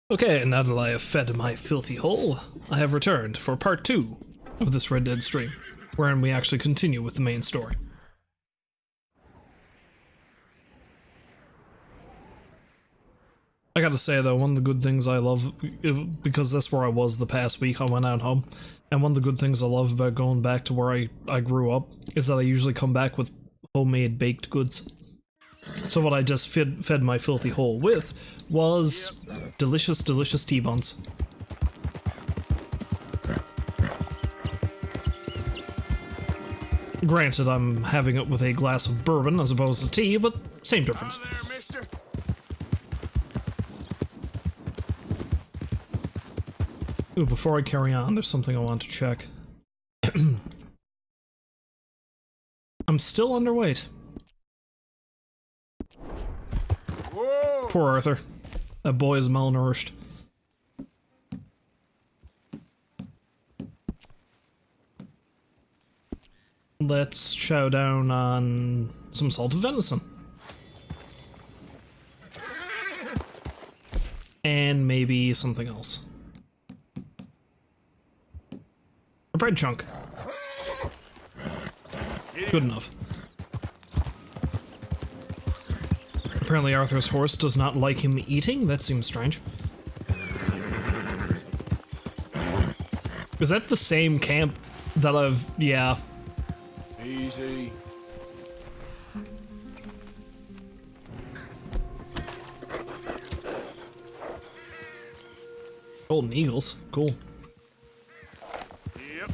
Okay, now that I have fed my filthy hole, I have returned for part 2 of this Red Dead stream, wherein we actually continue with the main story. I gotta say though, one of the good things I love, because that's where I was the past week, I went out home, and one of the good things I love about going back to where I grew up is that I usually come back with homemade baked goods. So what I just fed my filthy hole with was delicious, delicious T-buns. Granted, I'm having it with a glass of bourbon as opposed to tea, but same difference. Ooh, before I carry on, there's something I want to check. I'm still underweight. Whoa. Poor Arthur. That boy is malnourished. Let's chow down on some salted venison. And maybe something else. A bread chunk. Good enough. Apparently Arthur's horse does not like him eating? That seems strange. Is that the same camp that I've... yeah. Easy. Golden eagles. Cool. Yep.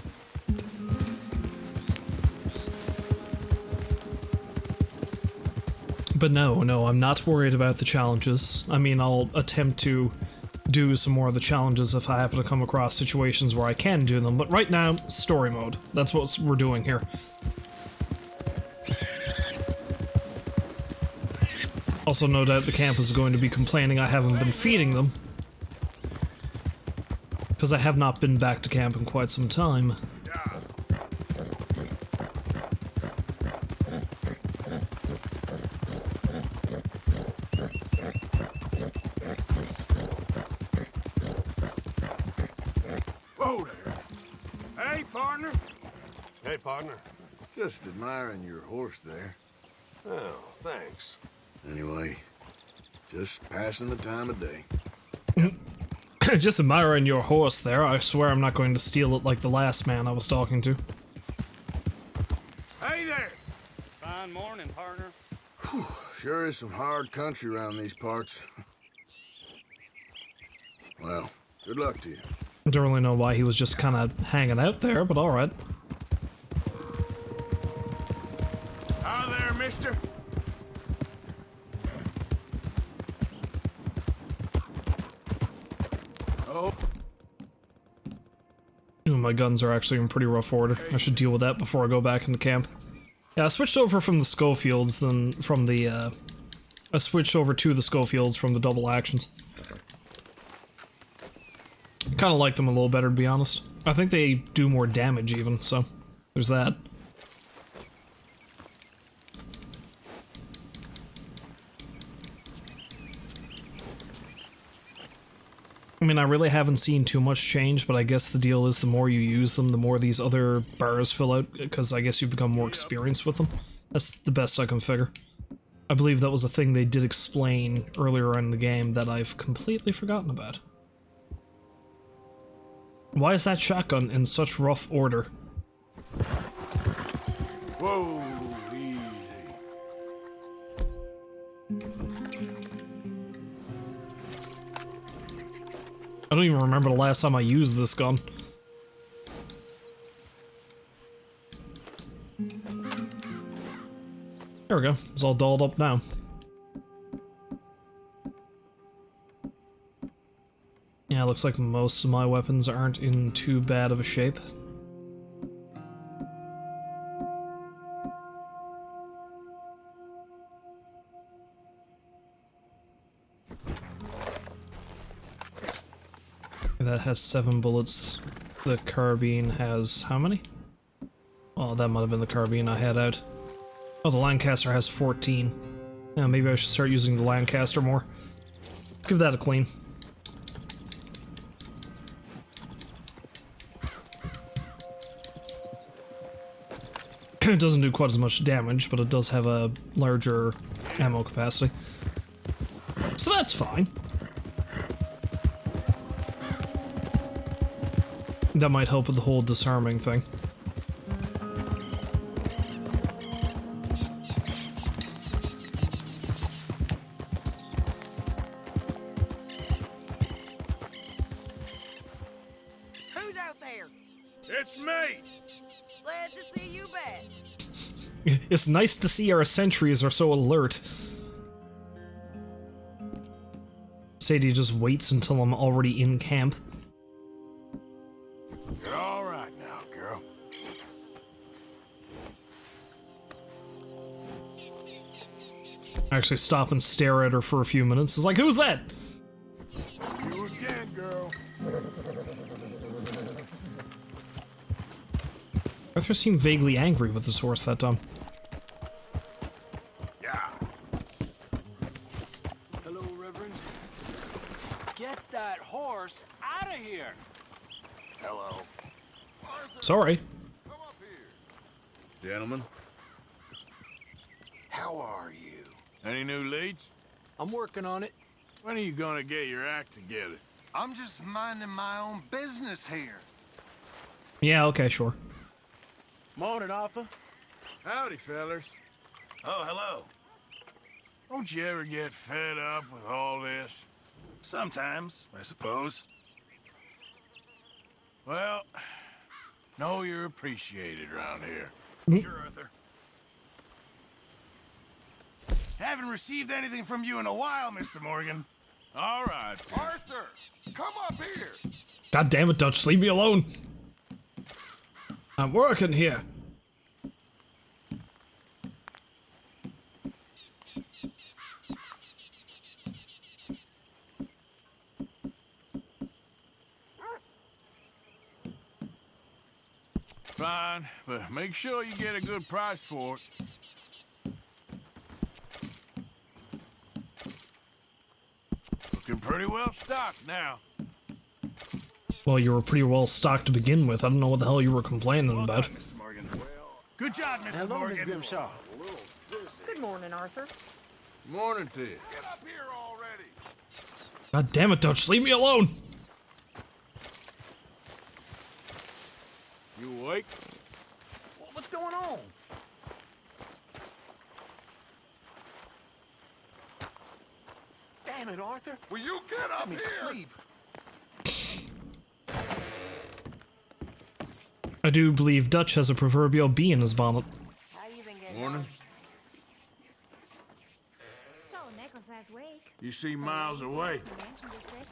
But no, I'm not worried about the challenges. I mean, I'll attempt to do some more of the challenges if I happen to come across situations where I can do them, but right now, story mode. That's what we're doing here. Also, no doubt the camp is going to be complaining I haven't been feeding them, because I have not been back to camp in quite some time. Whoa there. Hey, partner. Hey, partner. Just admiring your horse there. Oh, thanks. Anyway, just passing the time of day. Just admiring your horse there. I swear I'm not going to steal it like the last man I was talking to. Hey there. Fine morning, partner. Sure is some hard country around these parts. Well, good luck to you. I don't really know why he was just kind of hanging out there, but alright. Hi there, mister. Oh. Ooh, my guns are actually in pretty rough order. I should deal with that before I go back into camp. Yeah, I switched over from the Schofields, then from the, I switched over to the Schofields from the double actions. Kinda like them a little better, to be honest. I think they do more damage, even, so there's that. I mean, I really haven't seen too much change, but I guess the deal is the more you use them, the more these other bars fill out, because I guess you become more experienced with them. That's the best I can figure. I believe that was a thing they did explain earlier in the game that I've completely forgotten about. Why is that shotgun in such rough order? Whoa, easy. I don't even remember the last time I used this gun. There we go. It's all dolled up now. Yeah, looks like most of my weapons aren't in too bad of a shape. That has 7 bullets. The carbine has how many? Oh, that might have been the carbine I had out. Oh, the Lancaster has 14. Yeah, maybe I should start using the Lancaster more. Give that a clean. It doesn't do quite as much damage, but it does have a larger ammo capacity. So that's fine. That might help with the whole disarming thing. Who's out there? It's me! Glad to see you back. It's nice to see our sentries are so alert. Sadie just waits until I'm already in camp. You're all right now, girl. I actually stop and stare at her for a few minutes. It's like, who's that? You again, girl. Arthur seemed vaguely angry with his horse that time. Yeah. Hello, Reverend. Get that horse out of here. Hello. Sorry. Come up here. Gentlemen, How are you? Any new leads? I'm working on it. When are you gonna get your act together? I'm just minding my own business here. Yeah, okay, sure. Morning, Arthur. Howdy, fellers. Oh, hello. Don't you ever get fed up with all this? Sometimes, I suppose. Well, know you're appreciated around here. Sure, Arthur. Haven't received anything from you in a while, Mr. Morgan. All right. Arthur, come up here. God damn it, Dutch, leave me alone. I'm working here. Fine, but make sure you get a good price for it. Looking pretty well stocked now. Well, you were pretty well stocked to begin with. I don't know what the hell you were complaining Well about. done, Mr. Morgan. Good job, Mr. Morgan. Grimshaw. Good morning, Arthur. Morning to you. Get up here already. God damn it, Dutch, leave me alone. You awake? What's going on? Damn it, Arthur. Will you get up Let me here? sleep. I do believe Dutch has a proverbial bee in his bonnet. How you been getting Morning. on? Stole a necklace last week. You see miles away. Mansion district.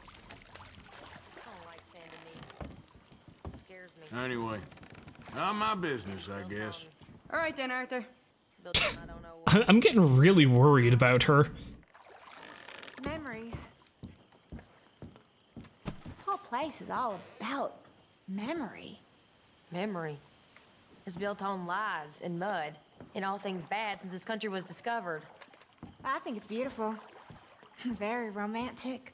I don't like Sandy Mead. Scares me. Anyway, not my business, I guess. All right then, Arthur. Built on I don't know what. I'm getting really worried about her. Memories. This whole place is all about memory. Memory is built on lies and mud and all things bad since this country was discovered. I think it's beautiful. Very romantic.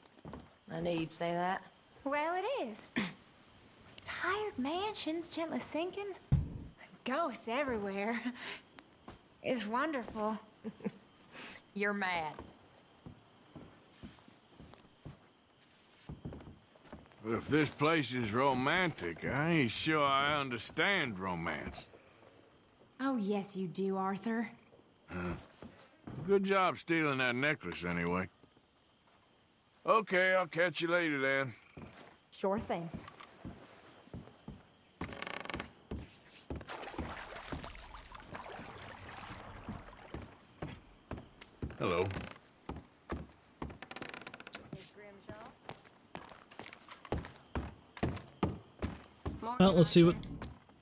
I knew you'd say that. Well, it is. Tired mansions gently sinking. Ghosts everywhere. It's wonderful. You're mad. If this place is romantic, I ain't sure I understand romance. Oh, yes, you do, Arthur. Good job stealing that necklace, anyway. Okay, I'll catch you later, then. Sure thing. Hello. Well, let's see what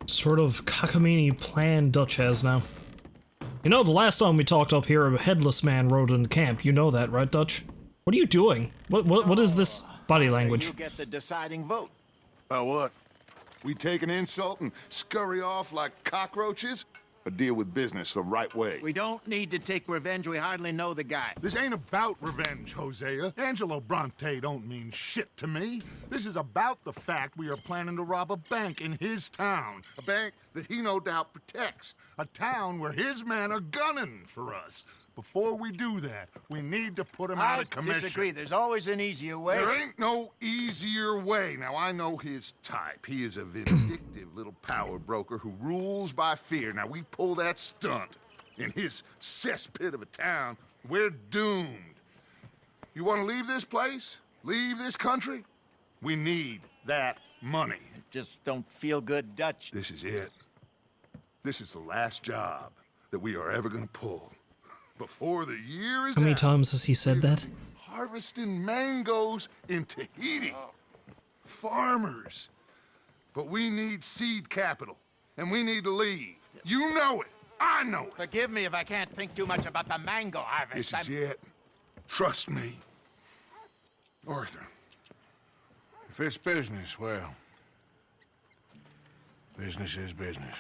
sort of cockamamie plan Dutch has now. You know, the last time we talked up here, a headless man rode into camp. You know that, right, Dutch? What are you doing? What is this body language? You get the deciding vote. About what? We take an insult and scurry off like cockroaches? but deal with business the right way. We don't need to take revenge. We hardly know the guy. This ain't about revenge, Hosea. Angelo Bronte don't mean shit to me. This is about the fact we are planning to rob a bank in his town. A bank that he no doubt protects. A town where his men are gunning for us. Before we do that, we need to put him out of commission. I disagree. There's always an easier way. There ain't no easier way. Now, I know his type. He is a vindictive little power broker who rules by fear. Now, we pull that stunt in his cesspit of a town, we're doomed. You want to leave this place? Leave this country? We need that money. Just don't feel good, Dutch. This is it. This is the last job that we are ever going to pull. Before the year is How many out, times has he said that? harvesting mangoes in Tahiti. Farmers. But we need seed capital, and we need to leave. You know it. I know it. Forgive me if I can't think too much about the mango harvest. This is it. Trust me. Arthur. If it's business, well, business is business.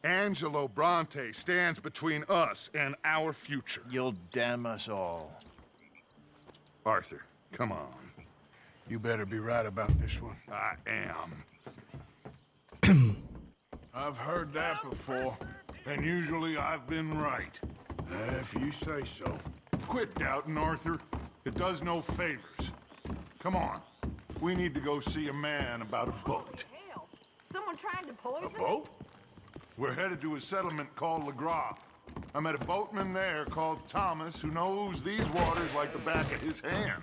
Angelo Bronte stands between us and our future. You'll damn us all. Arthur, come on. You better be right about this one. I am. I've heard that before, and usually I've been right. If you say so. Quit doubting, Arthur. It does no favors. Come on. We need to go see a man about a boat. Hell, someone trying to poison us? A boat? We're headed to a settlement called Le Gras. I met a boatman there called Thomas who knows these waters like the back of his hand.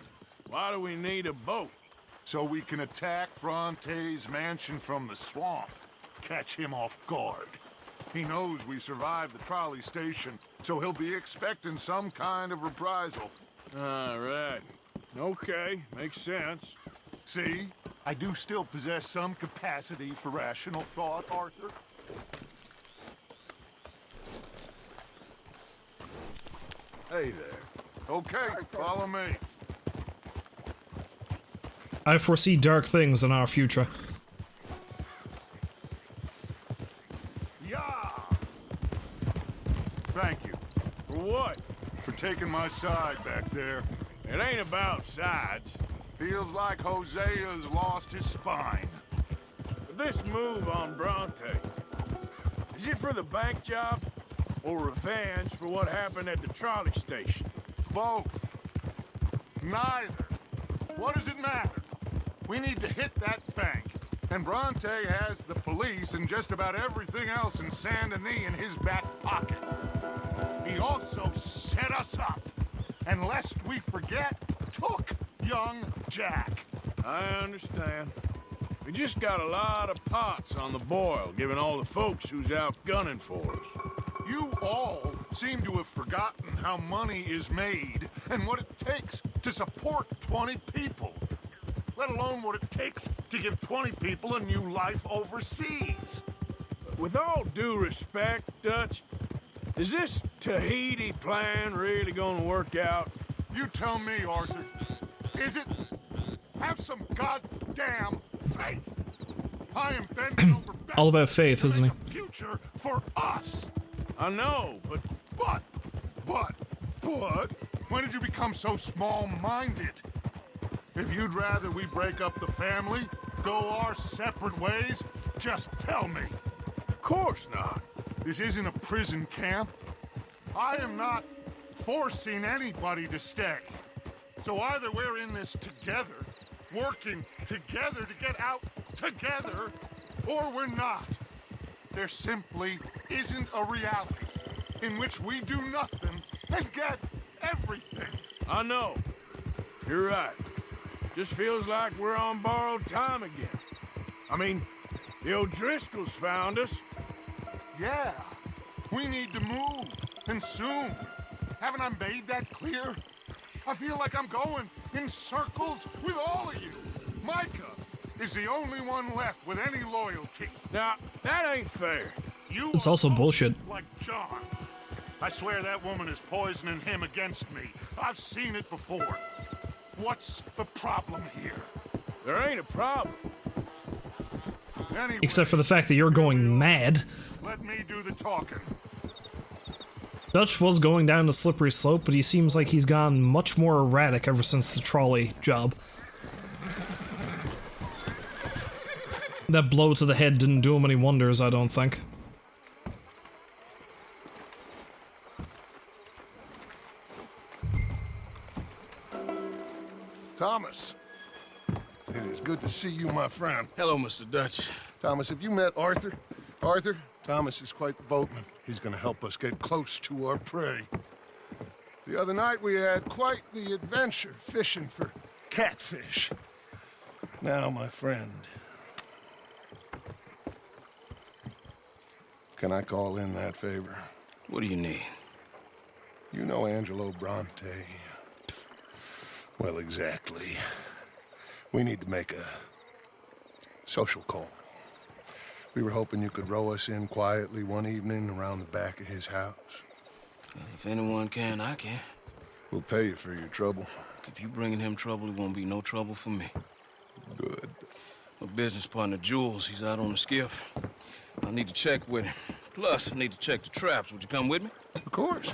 Why do we need a boat? So we can attack Bronte's mansion from the swamp. Catch him off guard. He knows we survived the trolley station, so he'll be expecting some kind of reprisal. All right. Okay, makes sense. See? I do still possess some capacity for rational thought, Arthur. Hey there. Okay, follow me. I foresee dark things in our future. Yeah! Thank you For what? for taking my side back there. It ain't about sides. Feels like Hosea's lost his spine. But this move on Bronte, is it for the bank job or revenge for what happened at the trolley station? Both. Neither. What does it matter? We need to hit that bank. And Bronte has the police and just about everything else in Saint Denis in his back pocket. He also set us up. And lest we forget, took young Jack. I understand. We just got a lot of pots on the boil, given all the folks who's out gunning for us. You all seem to have forgotten how money is made and what it takes to support 20 people. Let alone what it takes to give 20 people a new life overseas. With all due respect, Dutch, is this Tahiti plan really gonna work out? You tell me, Arthur. Is it? Have some goddamn faith. I am bending over backwards All about faith, isn't he? to make a future for us. I know, but But, when did you become so small-minded? If you'd rather we break up the family, go our separate ways, just tell me. of course not. This isn't a prison camp. I am not forcing anybody to stay. So either we're in this together, working together to get out together, or we're not. There simply isn't a reality in which we do nothing and get everything. I know. You're right. Just feels like we're on borrowed time again. I mean, the O'Driscolls found us. Yeah, we need to move, and soon. Haven't I made that clear? I feel like I'm going in circles with all of you. Micah is the only one left with any loyalty. Now, that ain't fair. You It's are also both bullshit. Like John. I swear that woman is poisoning him against me. I've seen it before. What's the problem here? There ain't a problem. Anyway, Except for the fact that you're going mad. let me do the talking. Dutch was going down a slippery slope, but he seems like he's gone much more erratic ever since the trolley job. That blow to the head didn't do him any wonders, I don't think. Thomas, it is good to see you, my friend. Hello, Mr. Dutch. Thomas, have you met Arthur? Arthur, Thomas is quite the boatman. He's gonna help us get close to our prey. The other night we had quite the adventure fishing for catfish. Now, my friend, can I call in that favor? What do you need? You know Angelo Bronte. Well, exactly. We need to make a social call. We were hoping you could row us in quietly one evening around the back of his house. Well, if anyone can, I can. We'll pay you for your trouble. If you bringing him trouble, it won't be no trouble for me. Good. My business partner, Jules, he's out on the skiff. I need to check with him. Plus, I need to check the traps. Would you come with me? Of course.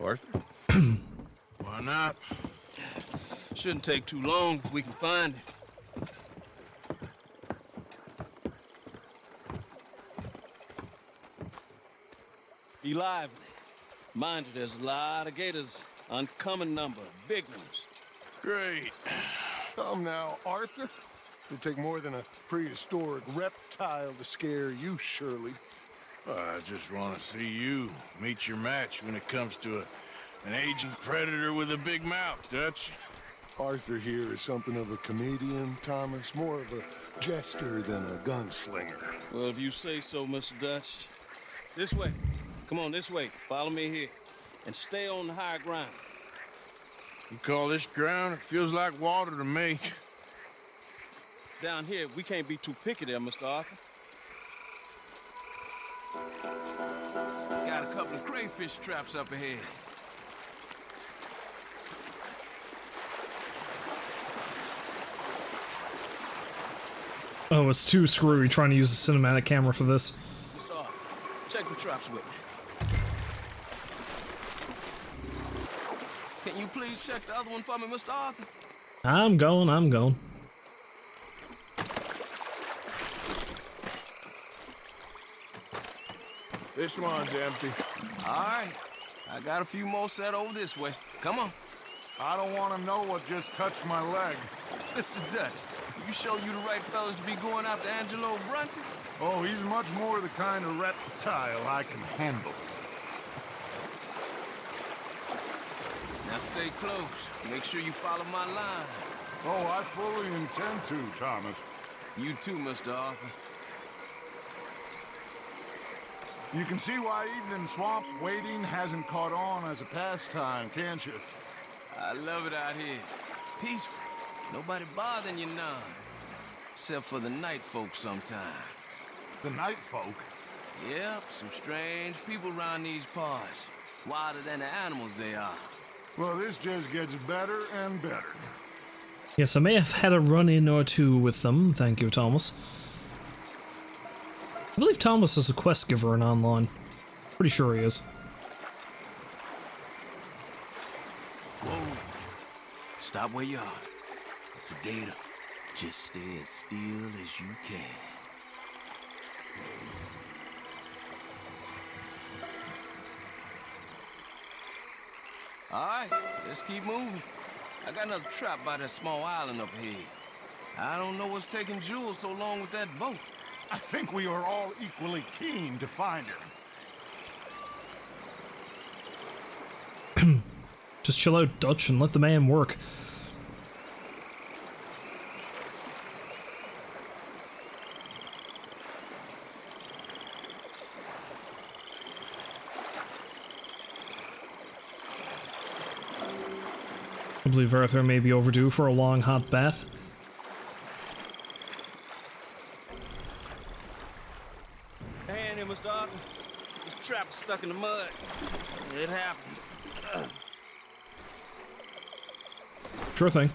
Arthur? Why not? Shouldn't take too long if we can find it. Be lively. Mind you, there's a lot of gators. Uncommon number. Big ones. Great. Come now, Arthur. It'll take more than a prehistoric reptile to scare you, surely. I just want to see you meet your match when it comes to an aging predator with a big mouth, Dutch. Arthur here is something of a comedian, Thomas. More of a jester than a gunslinger. Well, if you say so, Mr. Dutch. This way. Come on, this way. Follow me here. And stay on the higher ground. You call this ground? It feels like water to me. Down here, we can't be too picky there, Mr. Arthur. Got a couple of crayfish traps up ahead. Oh, it's too screwy trying to use a cinematic camera for this. Mr. Arthur, check the traps with me. Can you please check the other one for me, Mr. Arthur? I'm going. This one's empty. All right. I got a few more set over this way. Come on. I don't want to know what just touched my leg. Mr. Dutch, you sure you the right fellas to be going after Angelo Bronte? Oh, he's much more the kind of reptile I can handle. Now stay close. Make sure you follow my line. Oh, I fully intend to, Thomas. You too, Mr. Arthur. You can see why evening swamp wading hasn't caught on as a pastime, can't you? I love it out here. Peaceful. Nobody bothering you none. Except for the night folk sometimes. The night folk? Yep, some strange people around these parts. Wilder than the animals they are. Well, this just gets better and better. Yes, I may have had a run-in or two with them. Thank you, Thomas. I believe Thomas is a quest giver in online. Pretty sure he is. Whoa. Stop where you are. It's a gator. Just stay as still as you can. All right, let's keep moving. I got another trap by that small island up here. I don't know what's taking Jules so long with that boat. I think we are all equally keen to find him. Just chill out, Dutch, and let the man work. I believe Arthur may be overdue for a long hot bath. Hand here, Mr. Arthur. This trap is stuck in the mud. It happens. Sure thing.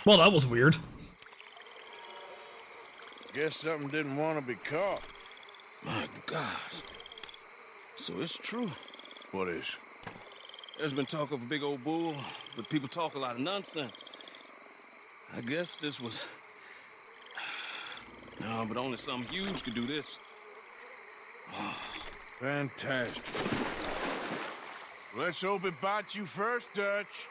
Well, that was weird. Guess something didn't want to be caught. My gosh. So it's true. What is? There's been talk of a big old bull, but people talk a lot of nonsense. I guess this was... No, but only something huge could do this. Fantastic. Let's hope it bites you first, Dutch.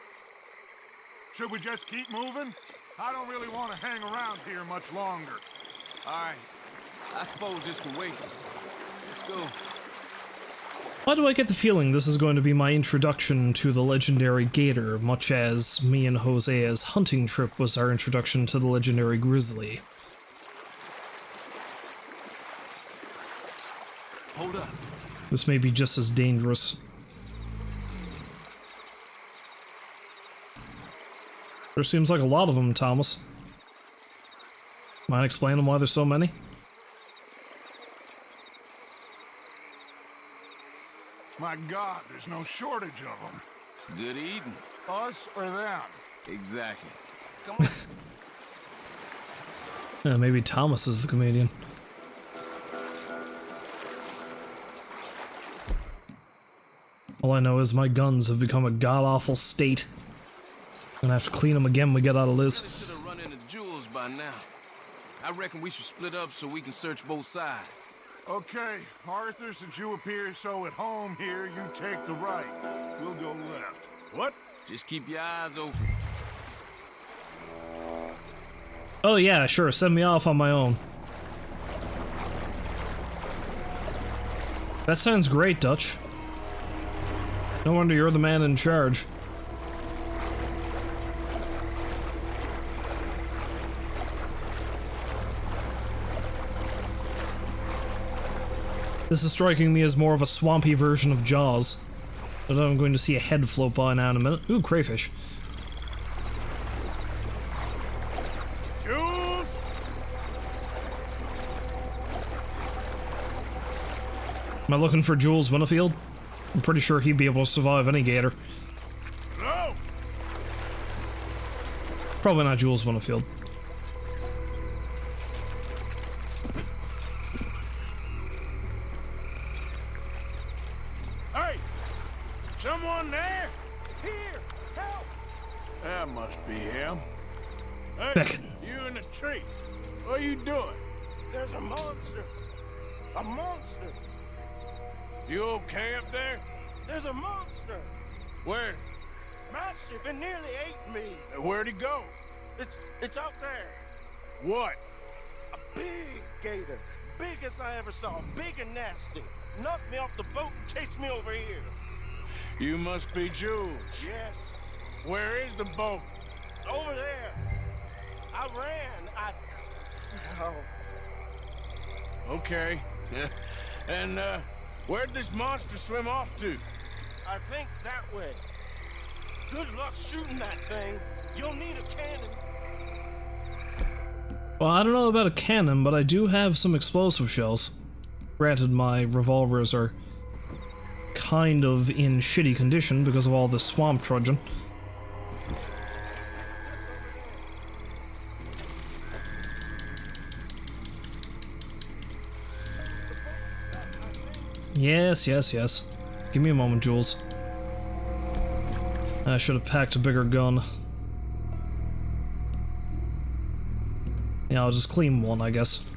Should we just keep moving? I don't really want to hang around here much longer. All right. I suppose this can wait. Let's go. Why do I get the feeling this is going to be my introduction to the legendary gator, much as me and Hosea's hunting trip was our introduction to the legendary grizzly? Hold up. This may be just as dangerous. There seems like a lot of them, Thomas. Mind explaining why there's so many? My God, there's no shortage of them. Good eating. Us or them? Exactly. Come on. Yeah, maybe Thomas is the comedian. All I know is my guns have become a god-awful state. I'm gonna have to clean them again when we get out of Liz. Really should have run into Jules by now. I reckon we should split up so we can search both sides. Okay, Arthur, since you appear so at home here, you take the right. We'll go left. What? Just keep your eyes open. Oh yeah, sure, send me off on my own. That sounds great, Dutch. No wonder you're the man in charge. This is striking me as more of a swampy version of Jaws. But I'm going to see a head float by now in a minute. Ooh, crayfish. Jules! Am I looking for Jules Winfield? I'm pretty sure he'd be able to survive any gator. No! Probably not Jules Winfield. Hey! Someone there? Here! Help! That must be him. Hey, Beckon. you in the tree. What are you doing? There's a monster! A monster! You okay up there? There's a monster! Where? Mastiff, it nearly ate me! Where'd he go? It's out there! What? A big gator! Biggest I ever saw, big and nasty! Knocked me off the boat and chased me over here! You must be Jules. Yes, Where is the boat? over there! I ran, Oh, Okay. And, where'd this monster swim off to? I think that way. Good luck shooting that thing. You'll need a cannon. Well, I don't know about a cannon, but I do have some explosive shells. Granted, my revolvers are kind of in shitty condition because of all the swamp trudging. Yes, yes, yes. Give me a moment, Jules. I should have packed a bigger gun. Yeah, I'll just clean one, I guess.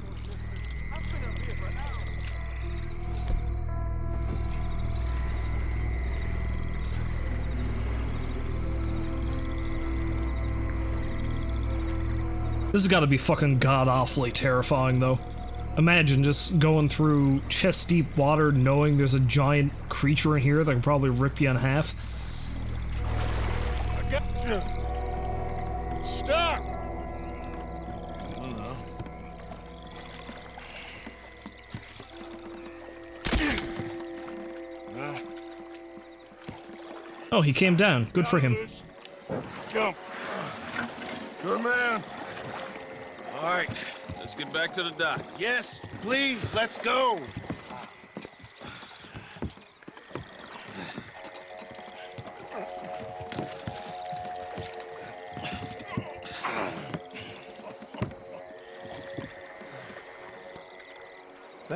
This has got to be fucking god-awfully terrifying, though. Imagine just going through chest-deep water knowing there's a giant creature in here that can probably rip you in half. Stop! Oh, he came down. Good for him. Jump. Good man. All right, let's get back to the dock. Yes, please, let's go.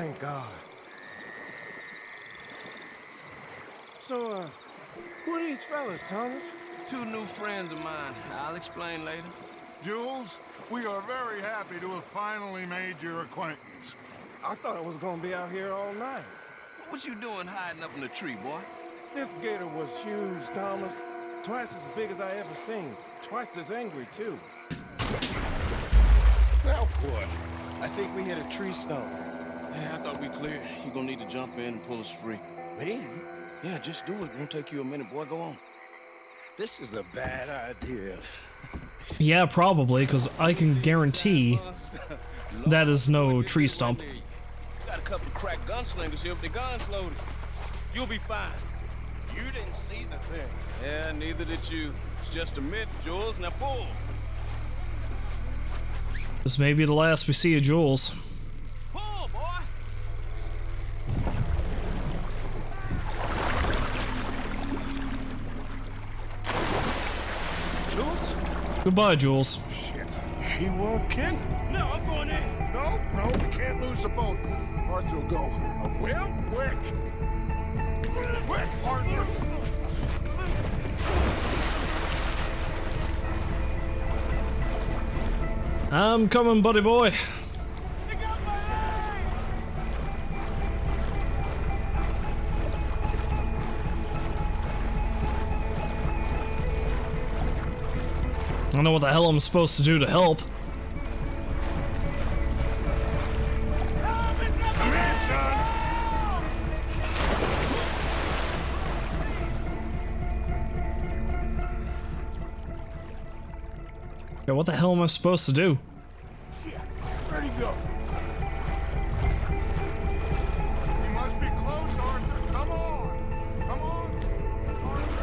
Thank God. So, who are these fellas, Thomas? Two new friends of mine. I'll explain later. Jules, we are very happy to have finally made your acquaintance. I thought I was gonna be out here all night. What you doing hiding up in the tree, boy? This gator was huge, Thomas. Twice as big as I ever seen. Twice as angry, too. Now what? I think we hit a tree stump. Yeah, I thought we cleared. You gonna need to jump in and pull us free. Me? Yeah, just do it. Won't take you a minute, boy. Go on. This is a bad idea. Yeah, probably, because I can guarantee that is no tree stump. Got a couple of crack gunslingers here with their guns loaded. You'll be fine. You didn't see the thing. Yeah, neither did you. It's just a myth, Jules. Now pull. This may be the last we see of Jules. Pull, boy. Jules? Goodbye, Jules. He walking? No, I'm going in. No, we can't lose the boat. Arthur will go. Well, Quick! Quick, Arthur! I'm coming, buddy boy. I don't know what the hell I'm supposed to do to help. come here, son. Yeah, what the hell am I supposed to do? Shit, where'd he go? You must be close, Arthur. Come on! Come on! Arthur,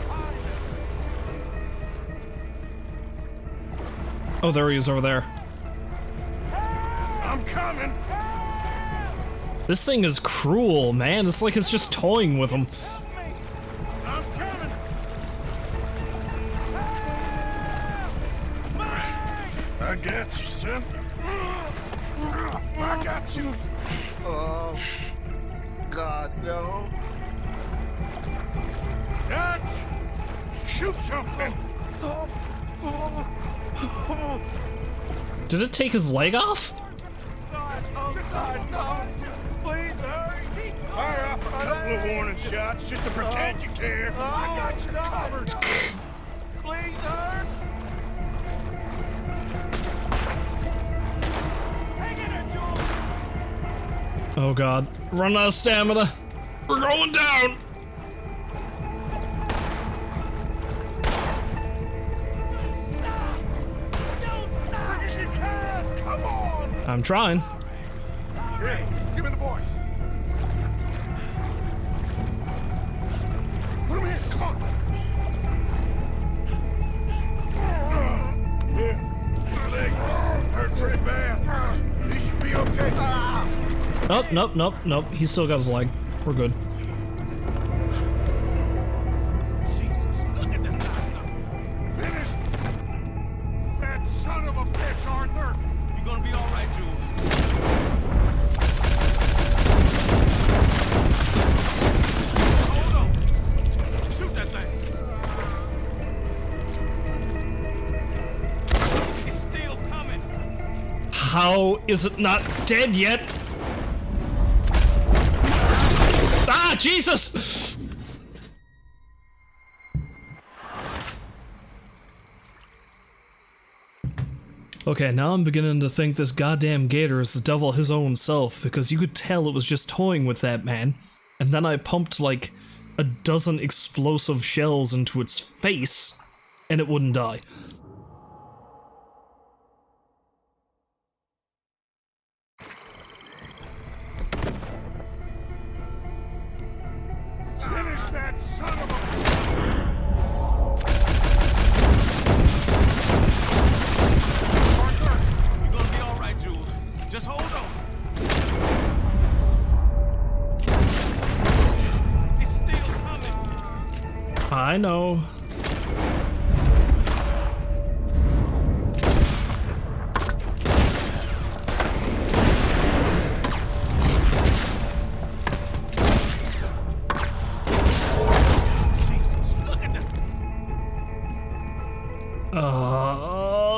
hide it. Oh, there he is over there. I'm coming. This thing is cruel, man. It's like it's just toying with him. I'm coming. I got you, son. I got you. Oh, God, no. Dutch! Shoot something. Did it take his leg off? God, no. Please hurry. Fire off a couple of warning shots just to pretend you care. I got you covered. Please hurry. Oh god. Run out of stamina. We're going down. Come on. I'm trying. Here, give me the boy. Put him in, come on. Yeah, his leg hurt pretty bad. He should be okay. Oh, nope. He's still got his leg. We're good. Jesus, look at the size of him. Finished. That son of a bitch, Arthur. You gonna be all right, Jules. Hold on. Shoot that thing. It's still coming. How is it not dead yet? Ah, Jesus! Okay, now I'm beginning to think this goddamn gator is the devil his own self, because you could tell it was just toying with that man. And then I pumped like a dozen explosive shells into its face, and it wouldn't die. Finish that son of a... Arthur, you're gonna be all right, Jules. Just hold on. It's still coming. I know.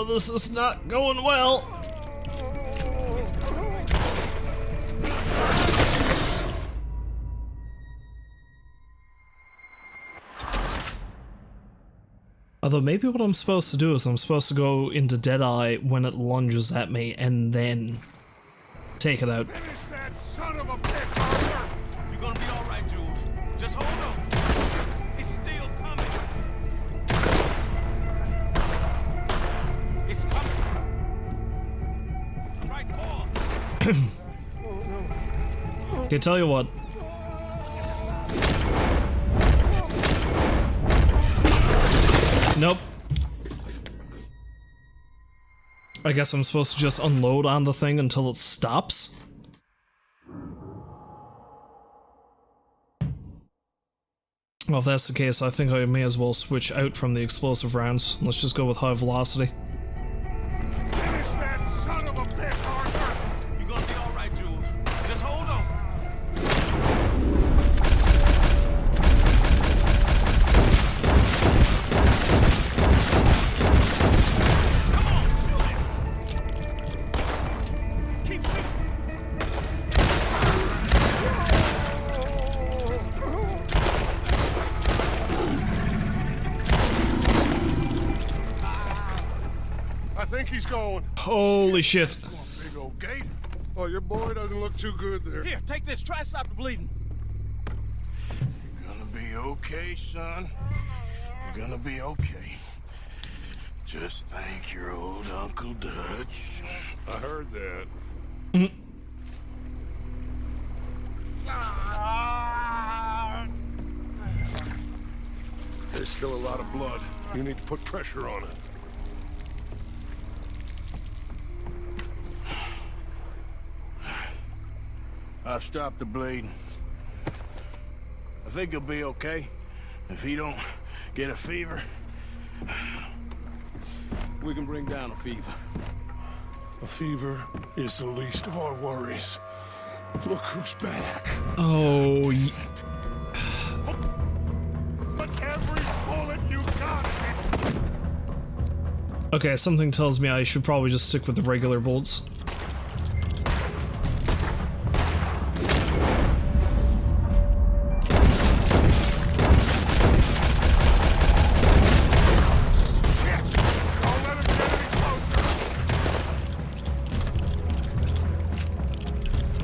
This is not going well. Although maybe what I'm supposed to do is I'm supposed to go into Deadeye when it lunges at me and then take it out. Finish that son of a bitch, Arthur! You're gonna be all right, Jules. Just hold on. It's still coming. It's coming. Right paw. Okay, tell you what. Nope. I guess I'm supposed to just unload on the thing until it stops? Well, if that's the case, I think I may as well switch out from the explosive rounds. Let's just go with high velocity. Finish that son of a bitch, Arthur! You're gonna be all right, Jules. Just hold on. Come on, shoot it. Keep shooting. I think he's going. Holy shit. Big old gator. Oh, your boy doesn't look too good there. Here, take this. Try to stop the bleeding. You're gonna be okay, son. You're gonna be okay. Just thank your old Uncle Dutch. I heard that. There's still a lot of blood. You need to put pressure on it. I've stopped the bleeding. I think he'll be okay. If he don't get a fever. We can bring down a fever. A fever is the least of our worries. Look who's back. Oh, But every bullet you got. okay, something tells me I should probably just stick with the regular bullets.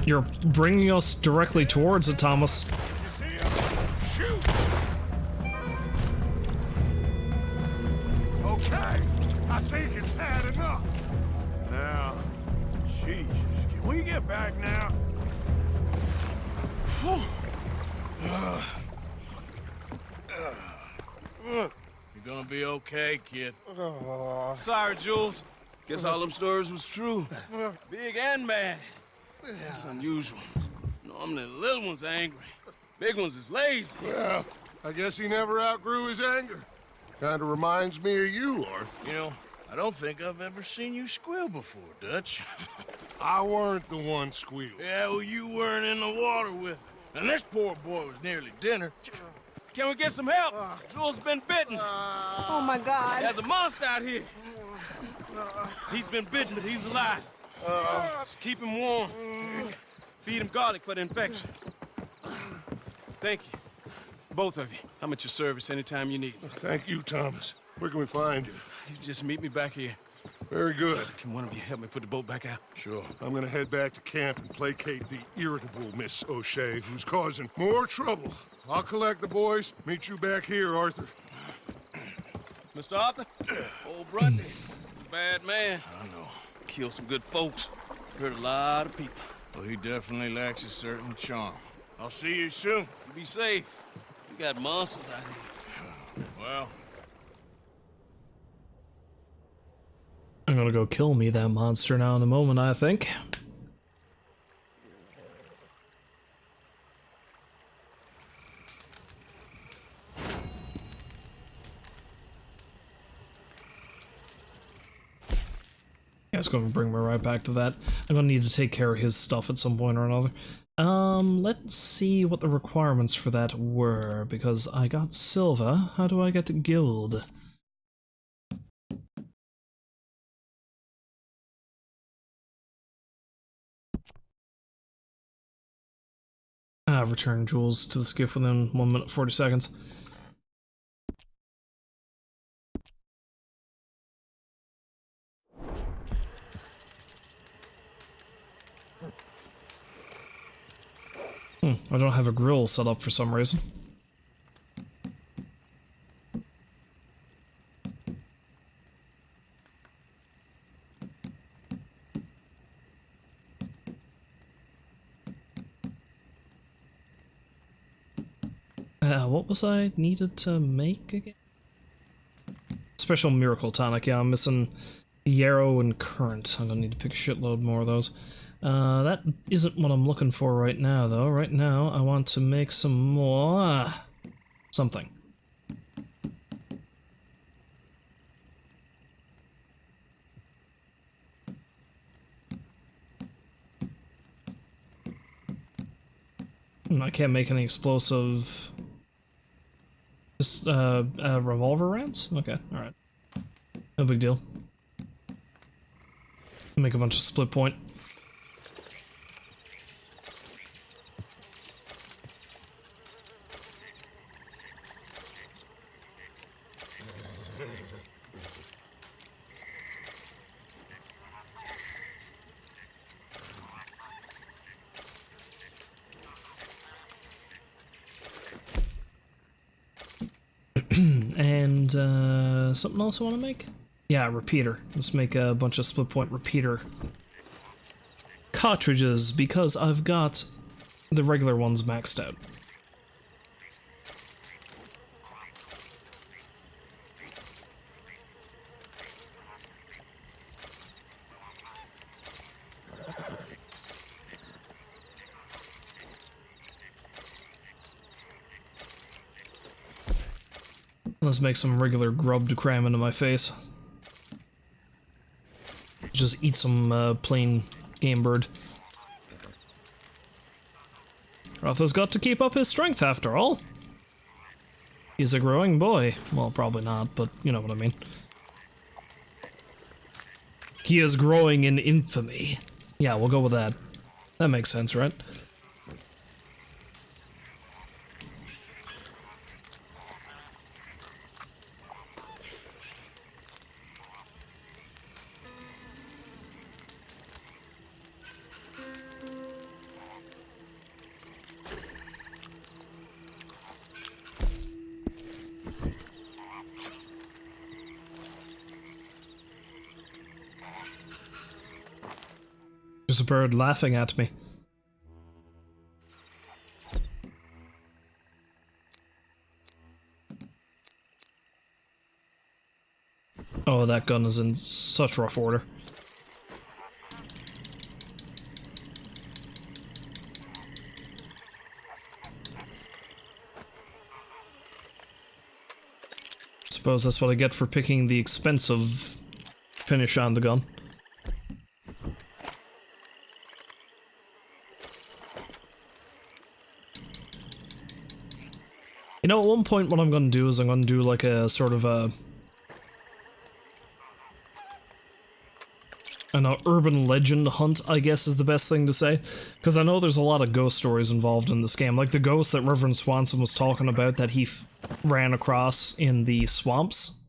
You're bringing us directly towards it, Thomas. See him? Shoot! Okay, I think it's had enough. Now, Jesus, can we get back now? You're gonna be okay, kid. Sorry, Jules. Guess all them stories was true. Big and mad. That's unusual. Normally the little ones are angry. Big ones is lazy. Well, I guess he never outgrew his anger. Kinda reminds me of you, Arthur. You know, I don't think I've ever seen you squeal before, Dutch. I weren't the one squealing. Yeah, well, you weren't in the water with him. And this poor boy was nearly dinner. Can we get some help? Jules been bitten. Oh my God. There's a monster out here. He's been bitten, but he's alive. Just keep him warm. Feed him garlic for the infection. Thank you. Both of you. I'm at your service anytime you need. Thank you, Thomas. Where can we find you? You just meet me back here. Very good. Can one of you help me put the boat back out? Sure. I'm gonna head back to camp and placate the irritable Miss O'Shea, who's causing more trouble. I'll collect the boys. Meet you back here, Arthur. Mr. Arthur? Old Bronte. Bad man. I know. Killed some good folks. Hurt a lot of people. Well, he definitely lacks a certain charm. I'll see you soon. Be safe. We got monsters out here. Well, I'm gonna go kill me that monster now in a moment, I think. Yeah, it's gonna bring me right back to that. I'm gonna need to take care of his stuff at some point or another. Let's see what the requirements for that were, because I got silver. How do I get to guild? Return jewels to the skiff within 1 minute 40 seconds. I don't have a grill set up for some reason. What was I needed to make again? Special miracle tonic, yeah, I'm missing yarrow and currant. I'm gonna need to pick a shitload more of those. That isn't what I'm looking for right now, though. Right now, I want to make some more... something. I can't make any explosive... Just, revolver rounds? Okay, alright. No big deal. Make a bunch of split point. And, something else I want to make? Yeah, repeater. Let's make a bunch of split point repeater cartridges, because I've got the regular ones maxed out. Let's make some regular grub to cram into my face. Just eat some plain game bird. Rotha's got to keep up his strength after all. He's a growing boy. Well, probably not, but you know what I mean. He is growing in infamy. Yeah, we'll go with that. That makes sense, right? There's a bird laughing at me. Oh, that gun is in such rough order. Suppose that's what I get for picking the expensive finish on the gun. You know, at one point what I'm gonna do is I'm gonna do like a sort of a... I know, urban legend hunt, I guess is the best thing to say. Because I know there's a lot of ghost stories involved in this game. Like the ghost that Reverend Swanson was talking about that he ran across in the swamps.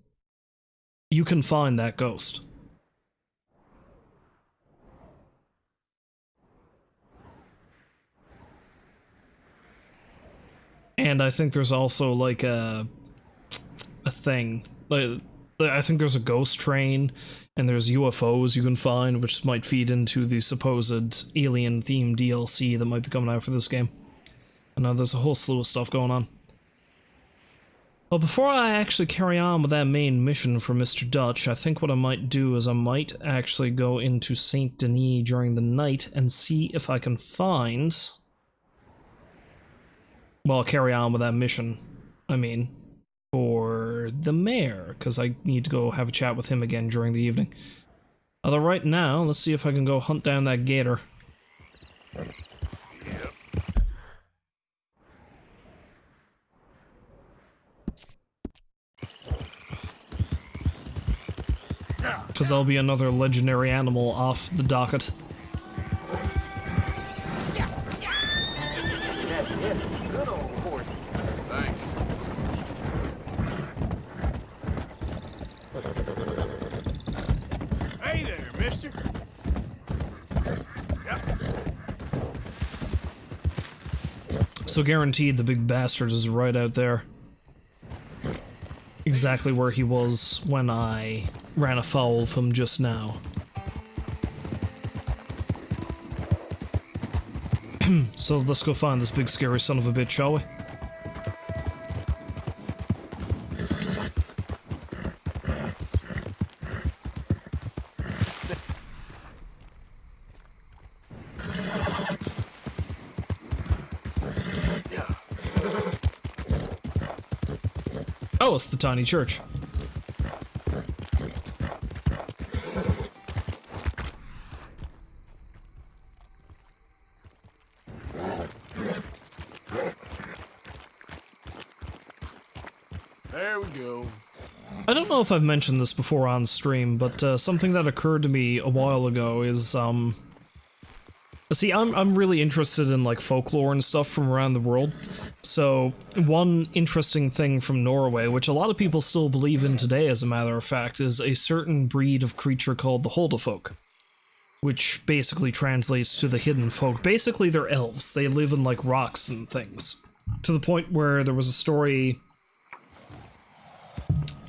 You can find that ghost. And I think there's also like a thing, like I think there's a ghost train and there's UFOs you can find, which might feed into the supposed alien themed DLC that might be coming out for this game. I know there's a whole slew of stuff going on. Well, before I actually carry on with that main mission for Mr. Dutch, I think what I might do is I might actually go into Saint Denis during the night and see if I can find... Well, I'll carry on with that mission, I mean, for the mayor, because I need to go have a chat with him again during the evening. Although right now, let's see if I can go hunt down that gator. Because there'll be another legendary animal off the docket. Mister? Yep. So guaranteed the big bastard is right out there. Exactly where he was when I ran afoul of him just now. So let's go find this big scary son of a bitch, shall we? Oh, it's the tiny church. There we go. I don't know if I've mentioned this before on stream, but something that occurred to me a while ago is, see, I'm really interested in, like, folklore and stuff from around the world. So, one interesting thing from Norway, which a lot of people still believe in today, as a matter of fact, is a certain breed of creature called the Holdefolk, which basically translates to the hidden folk. Basically, they're elves. They live in, like, rocks and things. To the point where there was a story,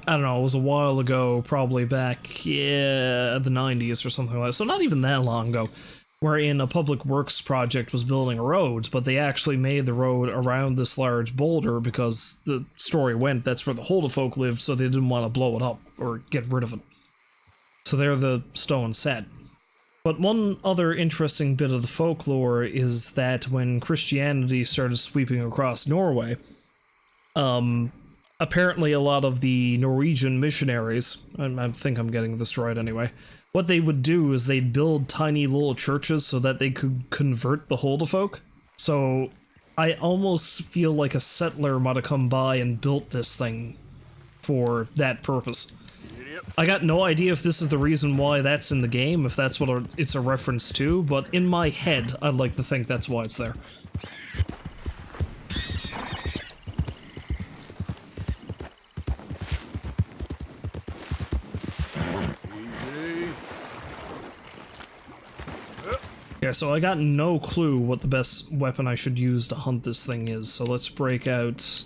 I don't know, it was a while ago, probably back, the 90s or something like that, so not even that long ago, wherein a public works project was building a road, but they actually made the road around this large boulder because the story went that's where the Holdefolk lived, so they didn't want to blow it up or get rid of it. So there the stone sat. But one other interesting bit of the folklore is that when Christianity started sweeping across Norway, apparently a lot of the Norwegian missionaries, I think I'm getting this right anyway, what they would do is they'd build tiny little churches so that they could convert the Holdefolk. So I almost feel like a settler might have come by and built this thing for that purpose. I got no idea if this is the reason why that's in the game, if that's what it's a reference to, but in my head, I'd like to think that's why it's there. Yeah, so I got no clue what the best weapon I should use to hunt this thing is, so let's break out...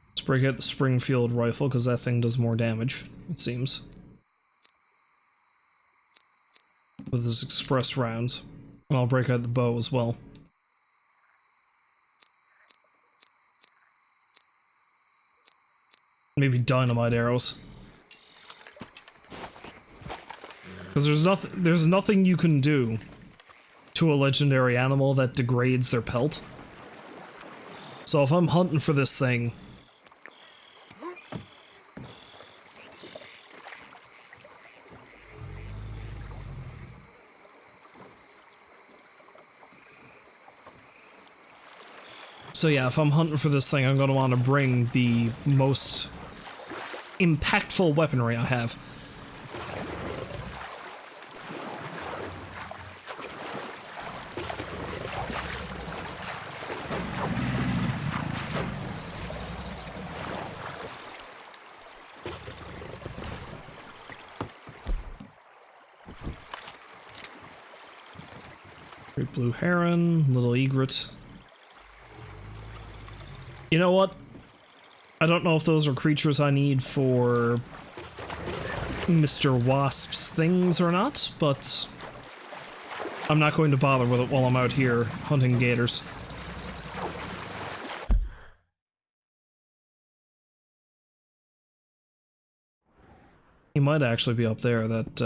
Let's break out the Springfield rifle, because that thing does more damage, it seems. With his express rounds. And I'll break out the bow as well. Maybe dynamite arrows. Because there's nothing you can do to a legendary animal that degrades their pelt. So if I'm hunting for this thing... So yeah, if I'm hunting for this thing, I'm going to want to bring the most impactful weaponry I have. Great blue heron, little egret. You know what? I don't know if those are creatures I need for Mr. Wasp's things or not, but I'm not going to bother with it while I'm out here hunting gators. He might actually be up there, that,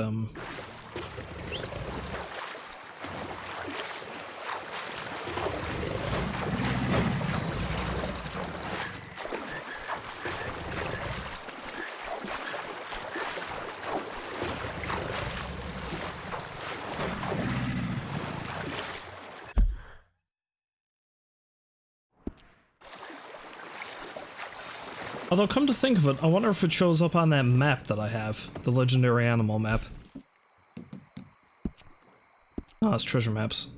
Although, come to think of it, I wonder if it shows up on that map that I have. The legendary animal map. Oh, it's treasure maps.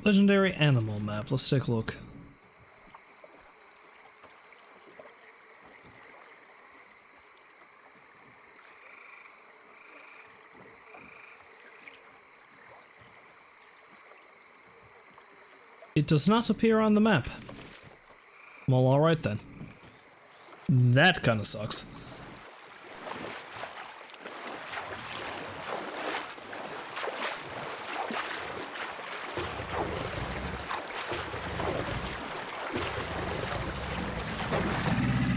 Legendary animal map. Let's take a look. It does not appear on the map. Well, alright then. That kind of sucks.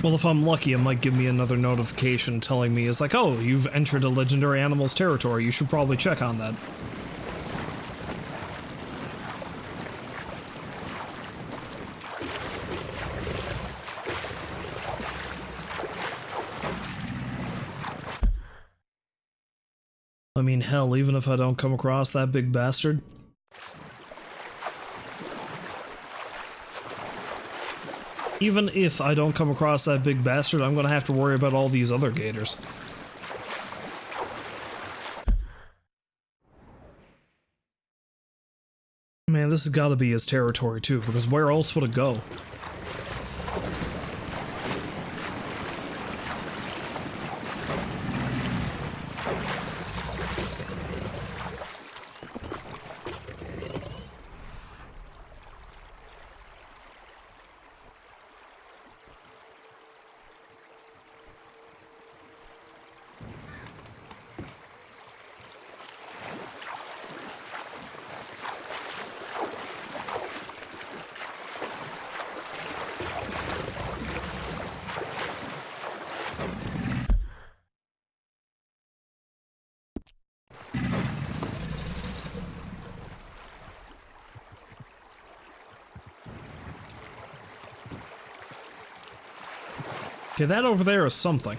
Well, if I'm lucky, it might give me another notification telling me, it's like, oh, you've entered a legendary animal's territory, you should probably check on that. I mean, hell, even if I don't come across that big bastard. Even if I don't come across that big bastard, I'm gonna have to worry about all these other gators. Man, this has gotta be his territory too, because where else would it go? Okay, that over there is something.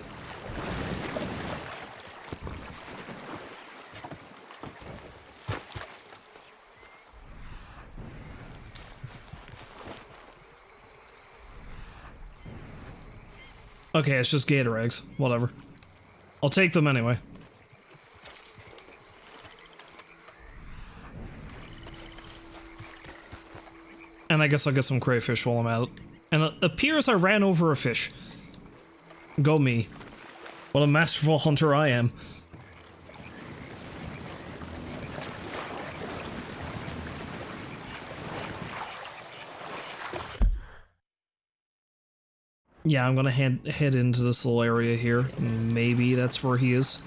Okay, it's just gator eggs. Whatever. I'll take them anyway. And I guess I'll get some crayfish while I'm at it. And it appears I ran over a fish. Go me. What a masterful hunter I am. Yeah, I'm gonna head into this little area here. Maybe that's where he is.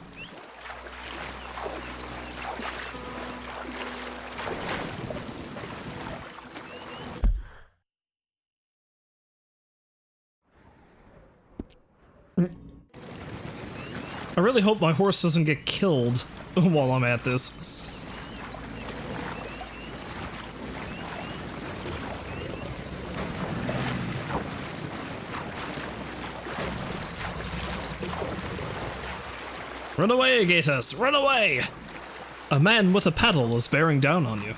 I really hope my horse doesn't get killed while I'm at this. Run away, Gators! Run away! A man with a paddle is bearing down on you.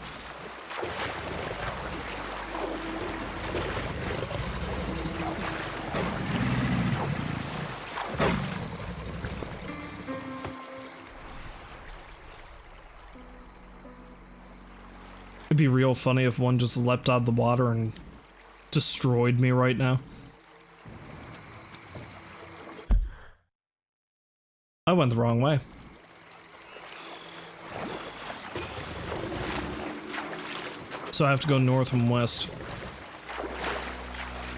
It'd be real funny if one just leapt out of the water and destroyed me right now. I went the wrong way. So I have to go north and west.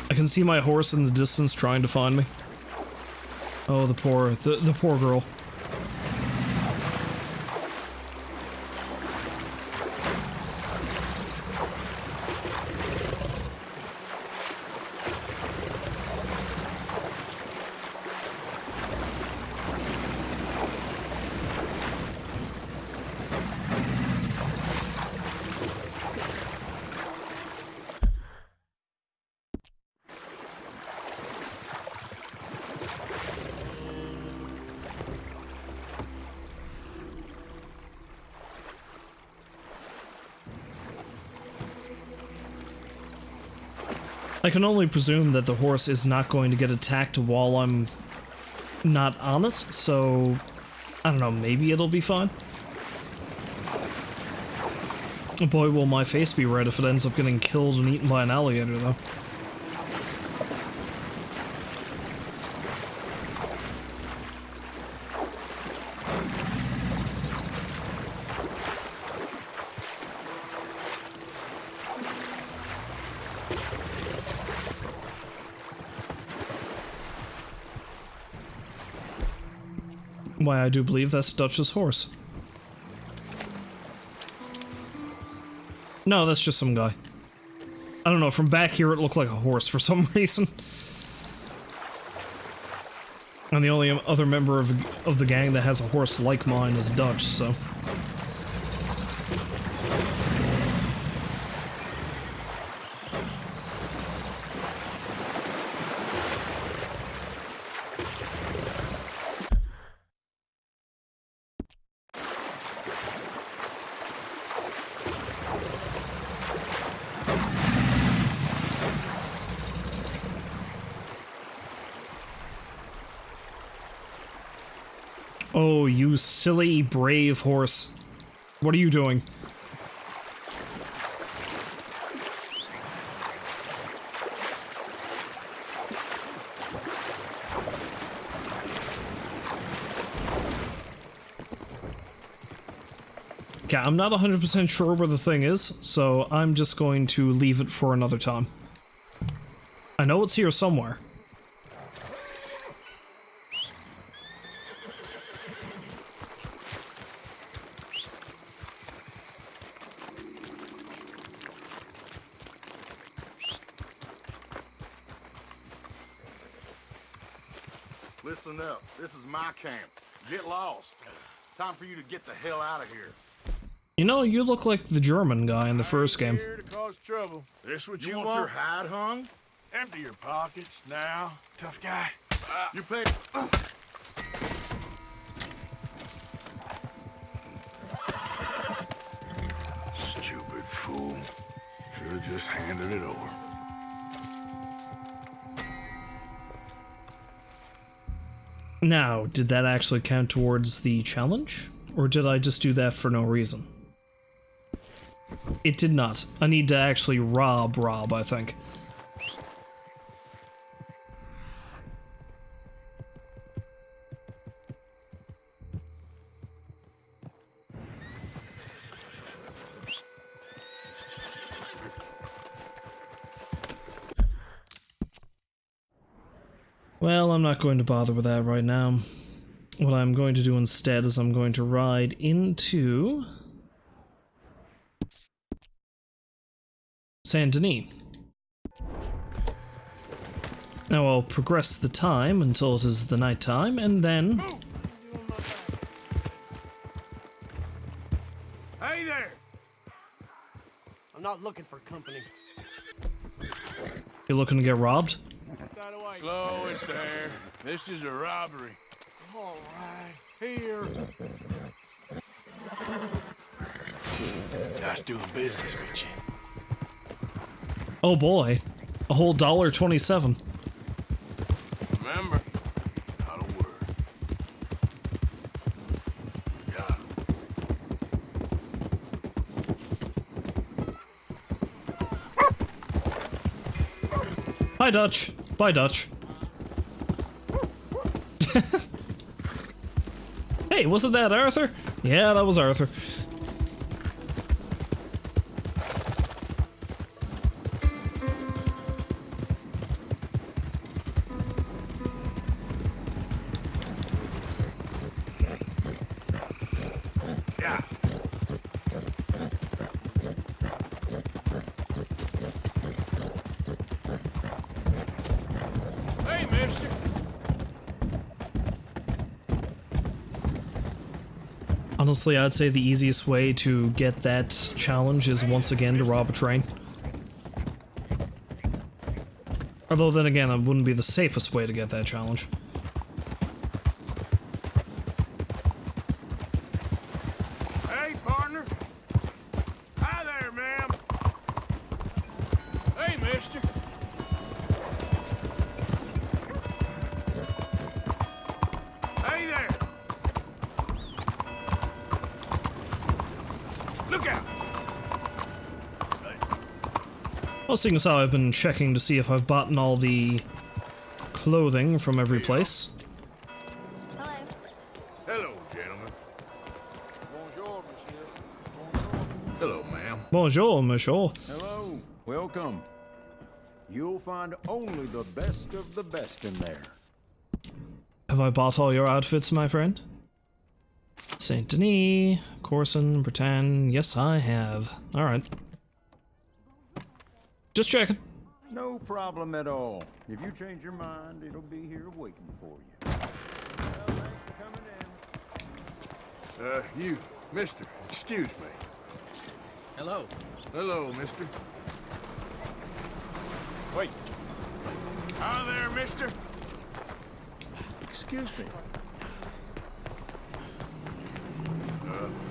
I can see my horse in the distance trying to find me. Oh, the poor girl. I can only presume that the horse is not going to get attacked while I'm not on it, so I don't know, maybe it'll be fine. Boy, will my face be red if it ends up getting killed and eaten by an alligator, though. Why, I do believe that's Dutch's horse. No, that's just some guy. I don't know, from back here it looked like a horse for some reason. And the only other member of the gang that has a horse like mine is Dutch, so... Oh, you silly, brave horse. What are you doing? Okay, I'm not 100% sure where the thing is, so I'm just going to leave it for another time. I know it's here somewhere. Listen up. This is my camp. Get lost. Time for you to get the hell out of here. You know, you look like the German guy in the first game. Here to cause trouble. This what You you want your hide hung? Empty your pockets now, tough guy. You pay... Stupid fool. Should have just handed it over. Now, did that actually count towards the challenge? Or did I just do that for no reason? It did not. I need to actually rob, I think. Well, I'm not going to bother with that right now. What I'm going to do instead is I'm going to ride into Saint Denis. Now I'll progress the time until it is the night time, and then... Hey there! I'm not looking for company. You're looking to get robbed? Slow it there. This is a robbery. All right, here. Nice doing business with you. Oh boy. A whole $1.27. Remember, not a word. Yeah. Hi, Dutch. Bye, Dutch. Hey, wasn't that Arthur? Yeah, that was Arthur. Yeah. Hey, mister. Honestly, I'd say the easiest way to get that challenge is once again to rob a train. Although then again, that wouldn't be the safest way to get that challenge. Hey, partner. Hi there, ma'am. Hey, mister. Hey there. Look out. Well, seeing as how I've been checking to see if I've bought all the clothing from every place. Hello. Hello, gentlemen. Bonjour, monsieur. Hello, ma'am. Bonjour, monsieur. Hello, welcome. You'll find only the best of the best in there. Have I bought all your outfits, my friend? Saint Denis, Corson, Bretagne. Yes, I have. Alright. Just checking. No problem at all. If you change your mind, it'll be here waiting for you. Well, thanks for coming in. You, mister, excuse me. Hello. Hello, mister. Wait. Hi there, mister. Excuse me.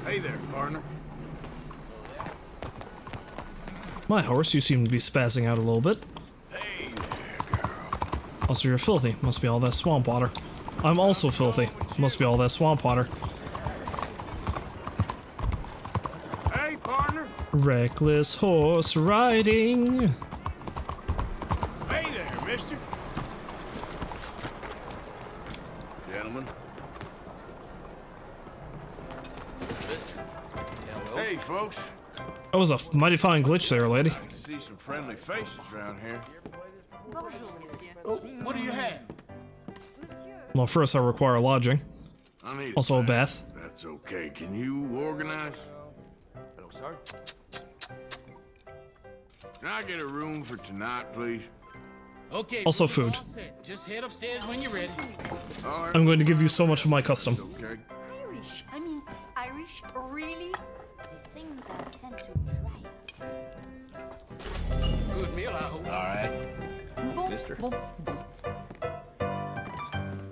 Hey there, partner. My horse, you seem to be spazzing out a little bit. Hey there, girl. Also, you're filthy. Must be all that swamp water. I'm also filthy. Must be all that swamp water. Hey, partner. Reckless horse riding. Hey there, mister. Gentlemen. Hey, folks. That was a mighty fine glitch there, lady. Nice to see some friendly faces around here. Bonjour, monsieur. Oh, what do you have? Well, first I require lodging. I need Also a bath. That's okay. Can you organize? Hello, sir. Can I get a room for tonight, please? Okay. Also room's all food. set. Just head upstairs when you're ready. All right. I'm going to give you so much of my custom. Okay. Irish. I mean, Irish? Really? These things are sent to dry us. Good meal, I hope. All right. Mister.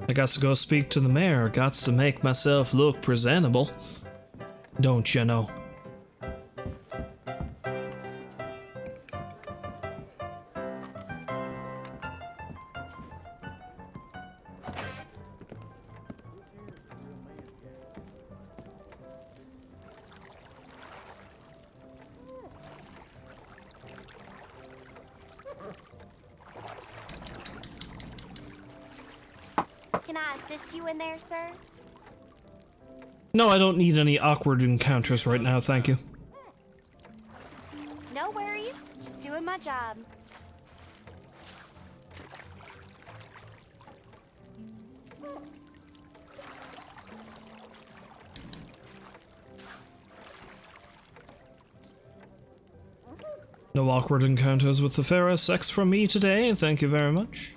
I got to go speak to the mayor. Got to make myself look presentable. Don't you know? Can I assist you in there, sir? No, I don't need any awkward encounters right now, thank you. No worries. Just doing my job. No awkward encounters with the fairer sex from me today, thank you very much.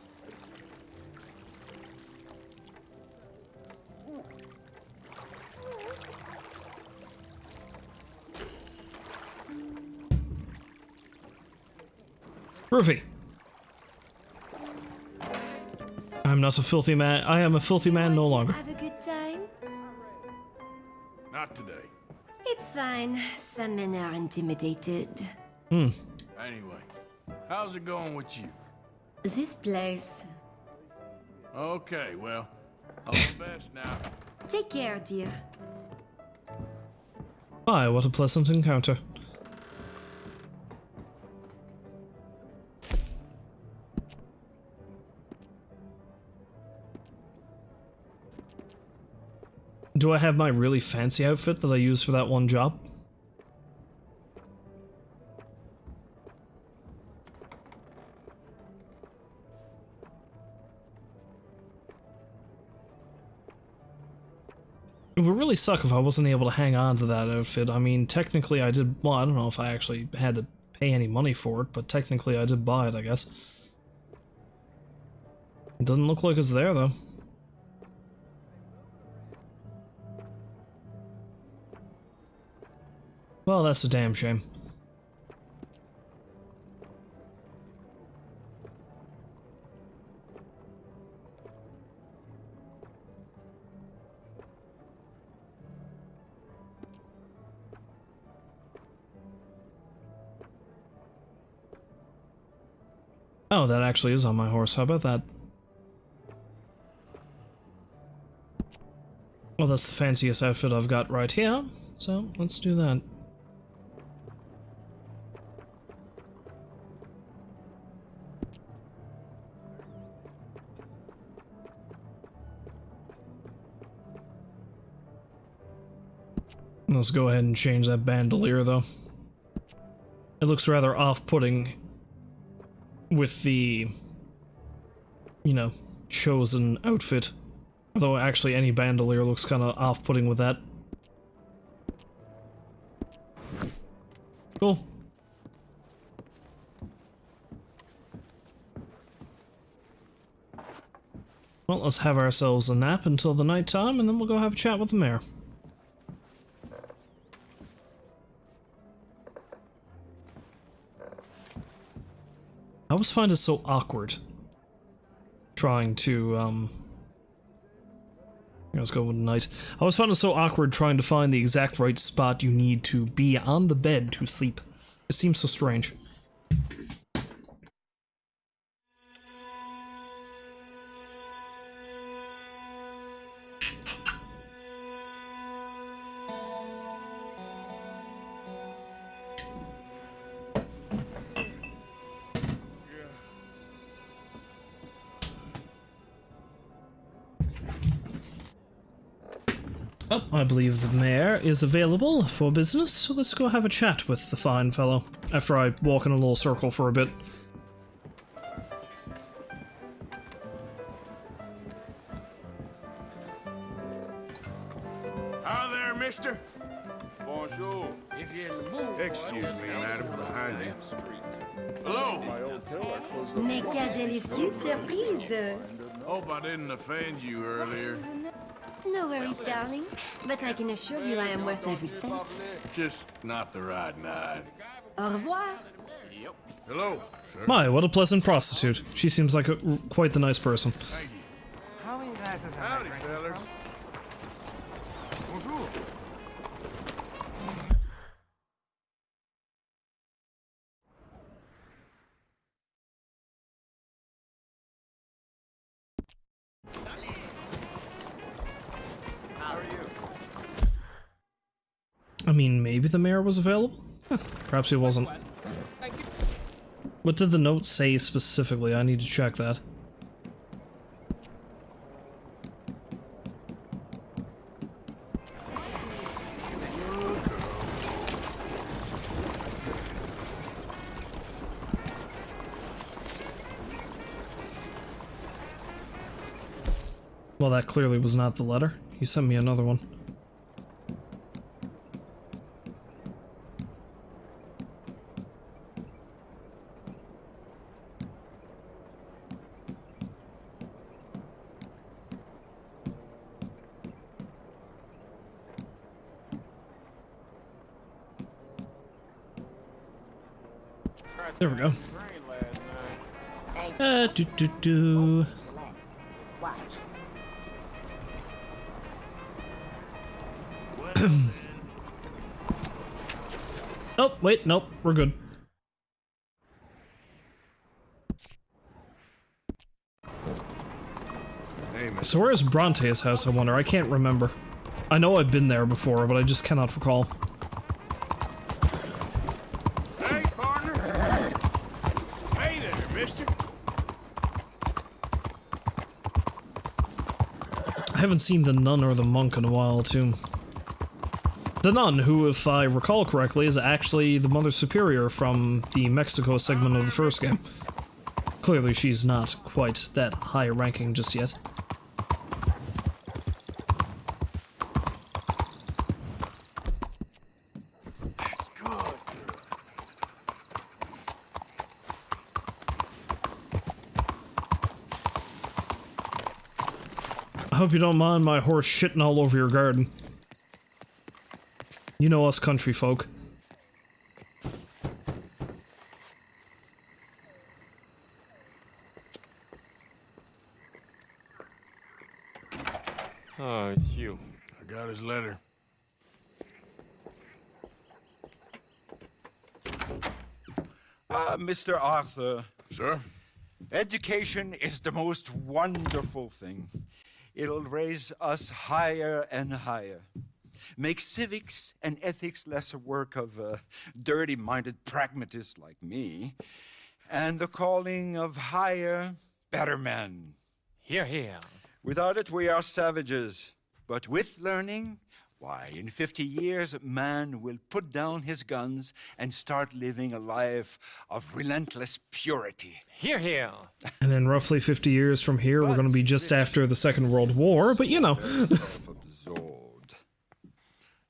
Groovy. I'm not a filthy man. I am a filthy man no longer. Have a good time? Not today. It's fine. Some men are intimidated. Hmm. Anyway, how's it going with you? This place. Okay, well, all the best now. Take care, dear. Why, what a pleasant encounter. Do I have my really fancy outfit that I used for that one job? It would really suck if I wasn't able to hang on to that outfit. I mean, technically I did, well, I don't know if I actually had to pay any money for it, but technically I did buy it, I guess. It doesn't look like it's there, though. Well, that's a damn shame. Oh, that actually is on my horse. How about that? Well, that's the fanciest outfit I've got right here, so let's do that. Let's go ahead and change that bandolier, though. It looks rather off-putting with the, you know, chosen outfit. Although actually any bandolier looks kind of off-putting with that. Cool. Well, let's have ourselves a nap until the night time, and then we'll go have a chat with the mayor. I always find it so awkward trying to, let's go with night. I always find it so awkward trying to find the exact right spot you need to be on the bed to sleep. It seems so strange. Oh, I believe the mayor is available for business, so let's go have a chat with the fine fellow, after I walk in a little circle for a bit. Hi there, mister. Bonjour. If you're in the mood, Excuse me, madam, behind you. Hello. Méga délicieux surprise. Hope I didn't offend you earlier. No worries, darling. But I can assure you I am worth every cent. Just not the right night. Au revoir. Hello, sir. My, what a pleasant prostitute. She seems like quite the nice person. Thank you. How many glasses have Howdy, fellas. Bonjour. I mean, maybe the mayor was available? Huh, perhaps he wasn't. What did the note say specifically? I need to check that. Well, that clearly was not the letter. He sent me another one. There we go. Do. Oh, wait, nope, we're good. Hey, man. So where's Bronte's house, I wonder? I can't remember. I know I've been there before, but I just cannot recall. Hey, partner. Hey there, mister. I haven't seen the nun or the monk in a while, too. The nun, who, if I recall correctly, is actually the Mother Superior from the Mexico segment of the first game. Clearly she's not quite that high ranking just yet. That's good. I hope you don't mind my horse shitting all over your garden. You know us country folk. Oh, it's you. I got his letter. Mr. Arthur. Sir? Education is the most wonderful thing. It'll raise us higher and higher. Make civics and ethics less a work of dirty-minded pragmatists like me, and the calling of higher, better men. Here, here. Without it, we are savages. But with learning, Why, in 50 years, man will put down his guns and start living a life of relentless purity. Hear, hear. And in roughly 50 years from here, we're going to be just after the Second World War, but you know. Self-absorbed.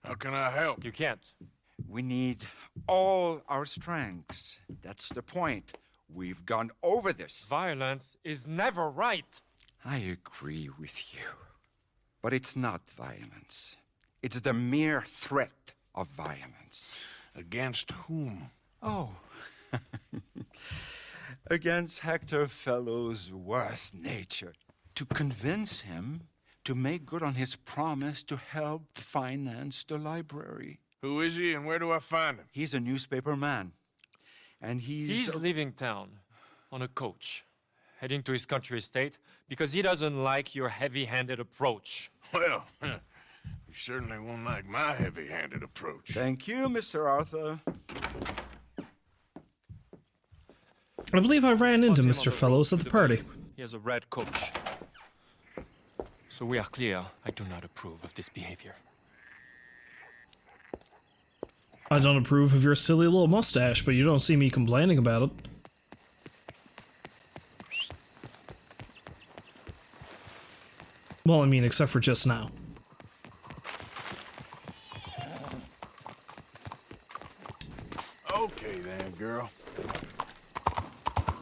How can I help? You can't. We need all our strengths. That's the point. We've gone over this. Violence is never right. I agree with you. But it's not violence. It's the mere threat of violence. Against whom? Oh. Against Hector Fellow's worst nature. To convince him to make good on his promise to help finance the library. Who is he and where do I find him? He's a newspaper man. And He's leaving town on a coach, heading to his country estate because he doesn't like your heavy-handed approach. Well, you certainly won't like my heavy-handed approach. Thank you, Mr. Arthur. I believe I ran into Mr. Fellows at the party. He has a red coach. So we are clear, I do not approve of this behavior. I don't approve of your silly little mustache, but you don't see me complaining about it. Well, I mean, except for just now. Okay then, girl.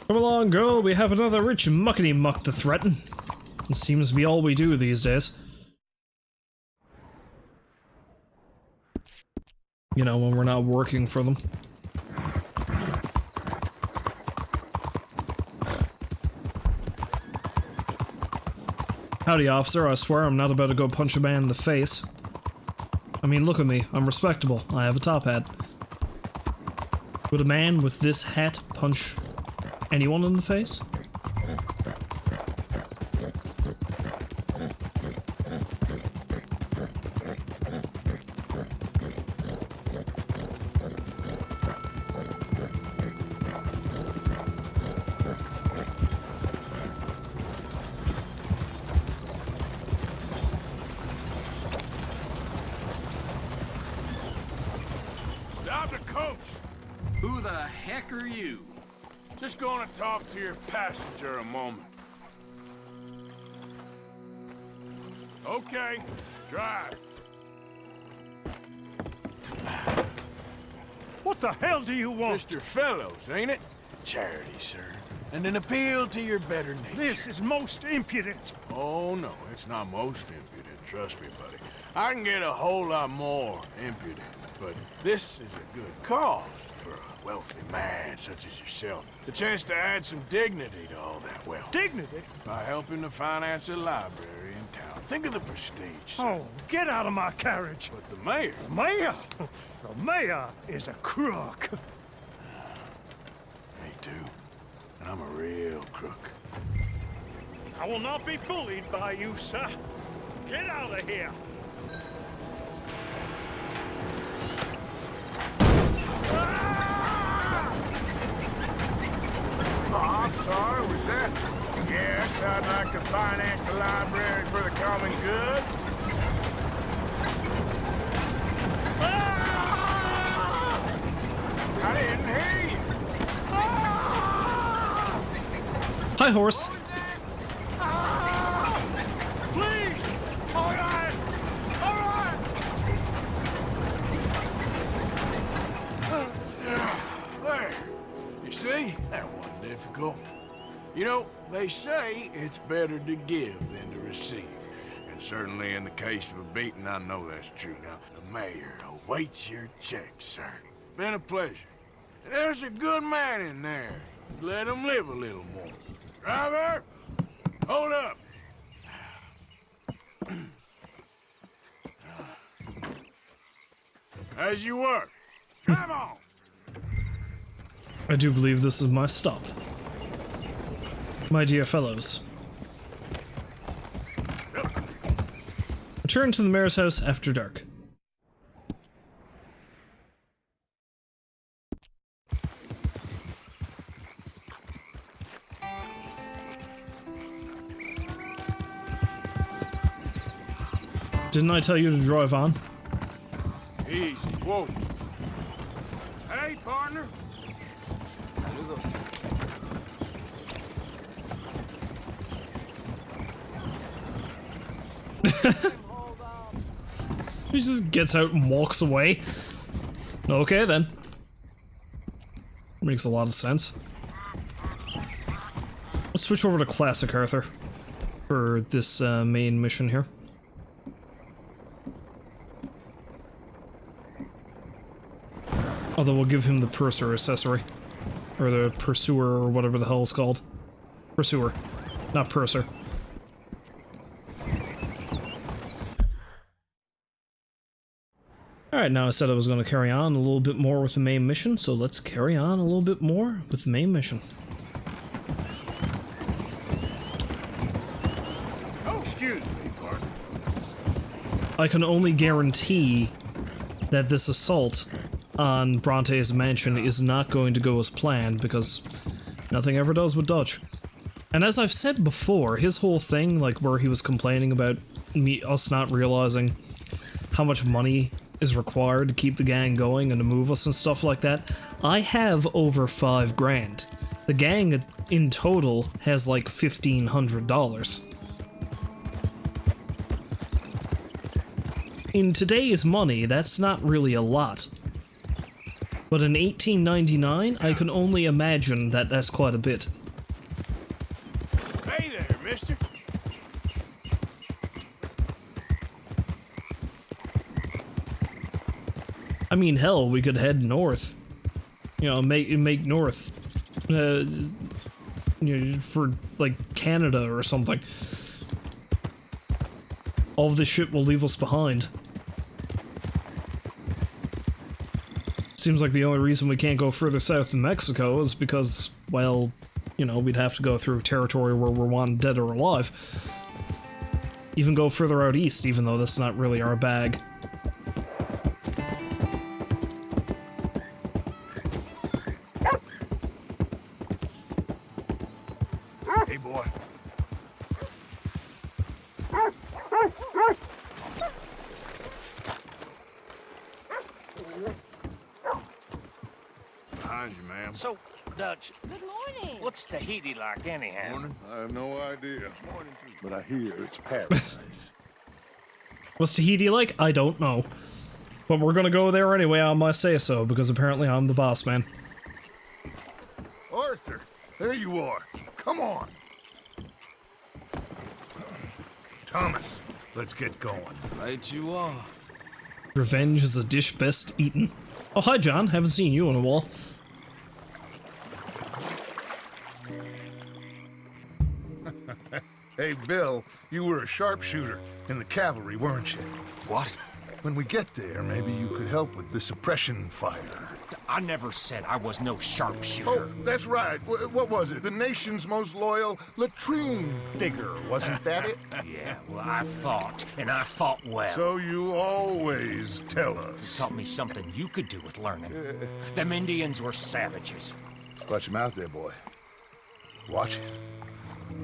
Come along, girl, we have another rich muckety-muck to threaten. It seems to be all we do these days. You know, when we're not working for them. Howdy, officer. I swear I'm not about to go punch a man in the face. I mean, look at me. I'm respectable. I have a top hat. Would a man with this hat punch anyone in the face? Stop the coach! Who the heck are you? Just gonna talk to your passenger a moment. Okay, drive. What the hell do you want? Mr. Fellows, ain't it? Charity, sir. And an appeal to your better nature. This is most impudent. Oh, no, it's not most impudent. Trust me, buddy. I can get a whole lot more impudent, but this is a good cause for a wealthy man such as yourself. The chance to add some dignity to all that wealth. Dignity? By helping to finance a library in town. Think of the prestige, sir. Oh, get out of my carriage. But the mayor... The mayor? The mayor is a crook. Me too. And I'm a real crook. I will not be bullied by you, sir. Get out of here. Oh, I'm sorry, was that? Yes, I'd like to finance the library for the common good. I didn't hear you. Hi, horse. Please! All right! All right! There. You see? That wasn't difficult. You know, they say it's better to give than to receive. And certainly in the case of a beating, I know that's true. Now, the mayor awaits your check, sir. Been a pleasure. There's a good man in there. Let him live a little more. Driver! Hold up! As you were. Drive on! I do believe this is my stop. My dear fellows. Return to the mayor's house after dark. Didn't I tell you to drive on? Easy. Whoa. Hey, partner. He just gets out and walks away. Okay then. Makes a lot of sense. Let's switch over to Classic Arthur for this main mission here. Although we'll give him the purser accessory. Or the pursuer, or whatever the hell it's called. Pursuer, not purser. Alright, now I said I was going to carry on a little bit more with the main mission, so let's carry on a little bit more with the main mission. Oh, excuse me, partner. I can only guarantee that this assault on Bronte's mansion is not going to go as planned, because nothing ever does with Dutch. And as I've said before, his whole thing, like where he was complaining about us not realizing how much money is required to keep the gang going and to move us and stuff like that, I have over $5 grand. The gang in total has like $1,500. In today's money, that's not really a lot. But in 1899, I can only imagine that that's quite a bit. Hey there, mister. I mean, hell, we could head north. You know, make north. You know, for, like, Canada or something. All of this shit will leave us behind. Seems like the only reason we can't go further south than Mexico is because, well, you know, we'd have to go through territory where we're wanted dead or alive. Even go further out east, even though that's not really our bag. Hey, boy. Behind you, ma'am. So, Dutch. Good morning. What's Tahiti like, anyhow? Morning. I have no idea. Morning, but I hear it's paradise. What's Tahiti like? I don't know. But we're gonna go there anyway on my say-so, because apparently I'm the boss man. Arthur, there you are. Come on. Thomas, let's get going. Right you are. Revenge is a dish best eaten. Oh, hi, John. Haven't seen you in a while. Hey, Bill, you were a sharpshooter in the cavalry, weren't you? What? When we get there, maybe you could help with the suppression fire. I never said I was no sharpshooter. Oh, that's right. What was it? The nation's most loyal latrine digger, wasn't that it? Yeah, well, I fought, and I fought well. So you always tell us. You taught me something you could do with learning. Them Indians were savages. Watch your mouth there, boy. Watch it.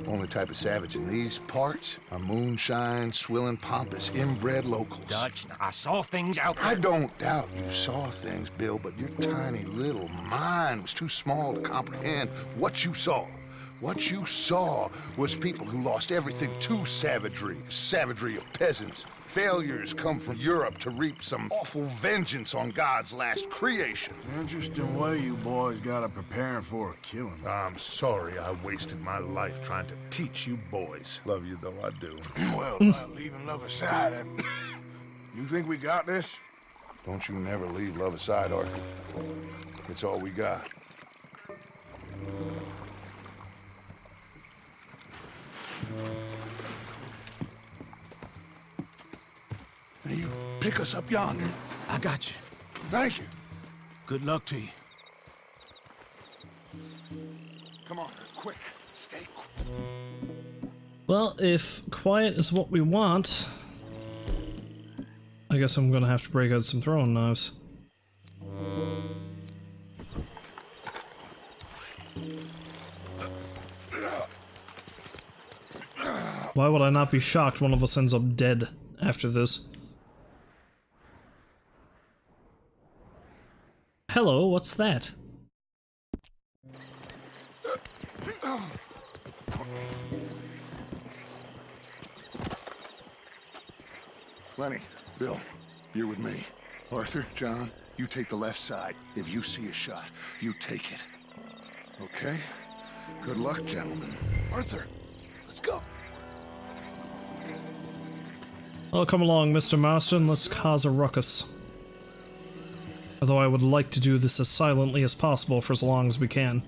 Only type of savage in these parts are moonshine, swilling, pompous, inbred locals. Dutch, I saw things out there. I don't doubt you saw things, Bill, but your tiny little mind was too small to comprehend what you saw. What you saw was people who lost everything to savagery. Savagery of peasants. Failures come from Europe to reap some awful vengeance on God's last creation. Interesting way you boys got up preparing for a killing. I'm sorry I wasted my life trying to teach you boys. Love you though, I do. Well, leaving love aside, you think we got this? Don't you never leave love aside, Arthur. It's all we got. Now you pick us up yonder. I got you. Thank you. Good luck to you. Come on, quick. Stay quick. Well, if quiet is what we want, I guess I'm gonna have to break out some throwing knives. Why would I not be shocked one of us ends up dead after this? Hello, what's that? Lenny, Bill, you're with me. Arthur, John, you take the left side. If you see a shot, you take it. Okay? Good luck, gentlemen. Arthur, let's go. Well, come along, Mr. Marston, let's cause a ruckus. Although I would like to do this as silently as possible for as long as we can.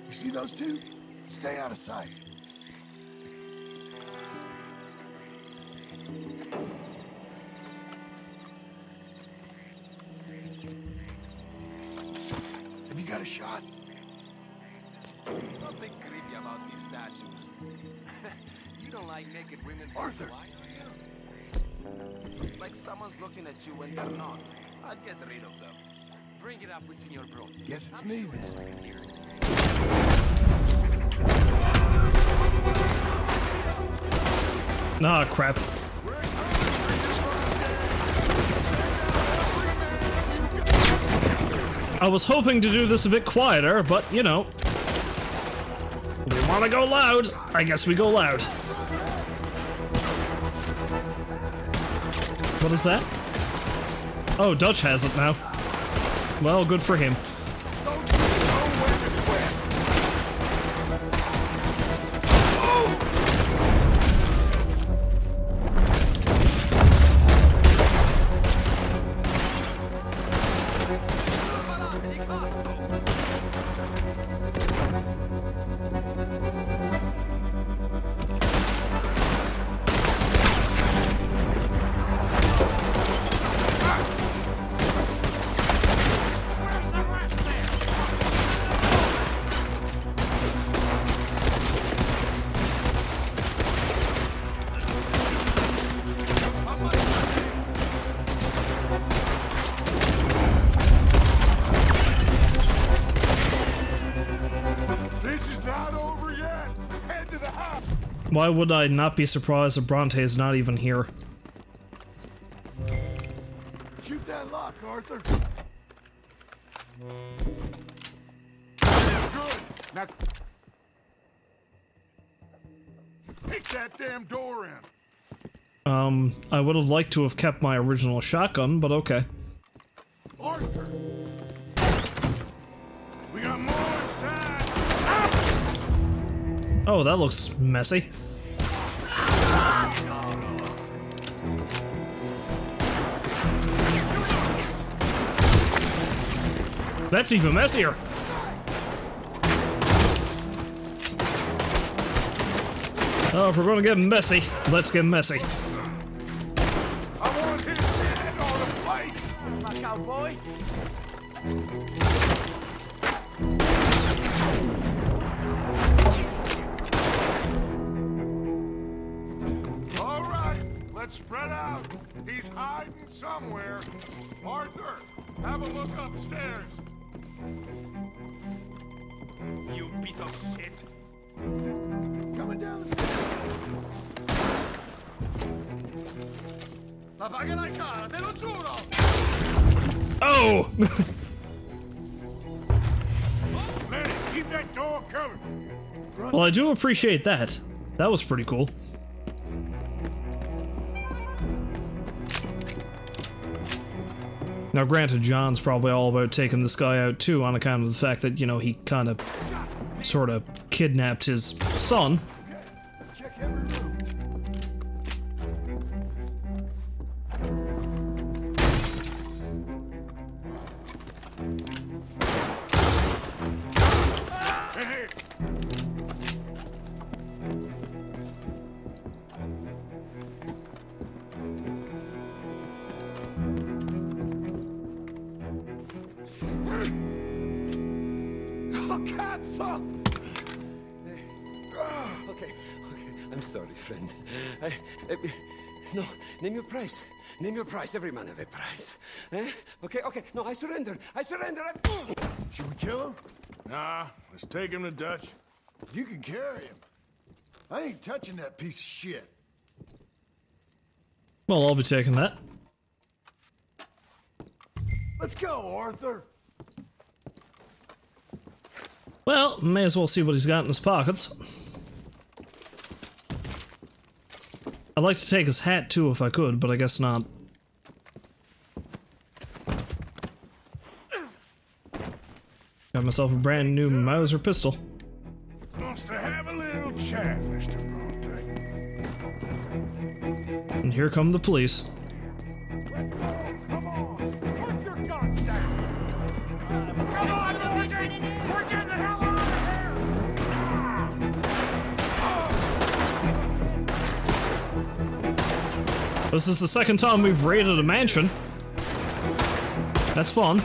You see those two? Stay out of sight. Have you got a shot? Something creepy about these statues. You don't like naked women. Arthur! It's like someone's looking at you when they're not. I'd get rid of them. Bring it up with Senor Bronte. Guess it's me then. Nah, crap. I was hoping to do this a bit quieter, but, you know. We want to go loud. I guess we go loud. What is that? Oh, Dutch has it now. Well, good for him. Why would I not be surprised if Bronte is not even here? Shoot that lock, Arthur. Good. Now, kick that damn door in. I would have liked to have kept my original shotgun, but okay. Arthur! We got more inside! Oh, that looks messy. That's even messier. Oh, if we're gonna get messy, let's get messy. I want his head on a plate! My cowboy! All right, let's spread out. He's hiding somewhere. Arthur, have a look upstairs. You piece of shit. Coming down the stairs. Apaga la cara, te lo giuro! Oh! Lenny, keep that door covered. Well, I do appreciate that. That was pretty cool. Now, granted, John's probably all about taking this guy out too, on account of the fact that, you know, he kind of, sort of kidnapped his son. Let's check every room. Hey! Cazzo! Okay, I'm sorry, friend. No, name your price. Name your price. Every man have a price. Eh? Okay, okay. No, I surrender. I surrender. Should we kill him? Nah, let's take him to Dutch. You can carry him. I ain't touching that piece of shit. Well, I'll be taking that. Let's go, Arthur. Well, may as well see what he's got in his pockets. I'd like to take his hat too if I could, but I guess not. Got myself a brand new Mauser pistol. Wants to have a little chat, Mr. Bronte. And here come the police. Come on! Put your guns down! Come on, Luigi! We're getting the hell out of here! This is the second time we've raided a mansion. That's fun.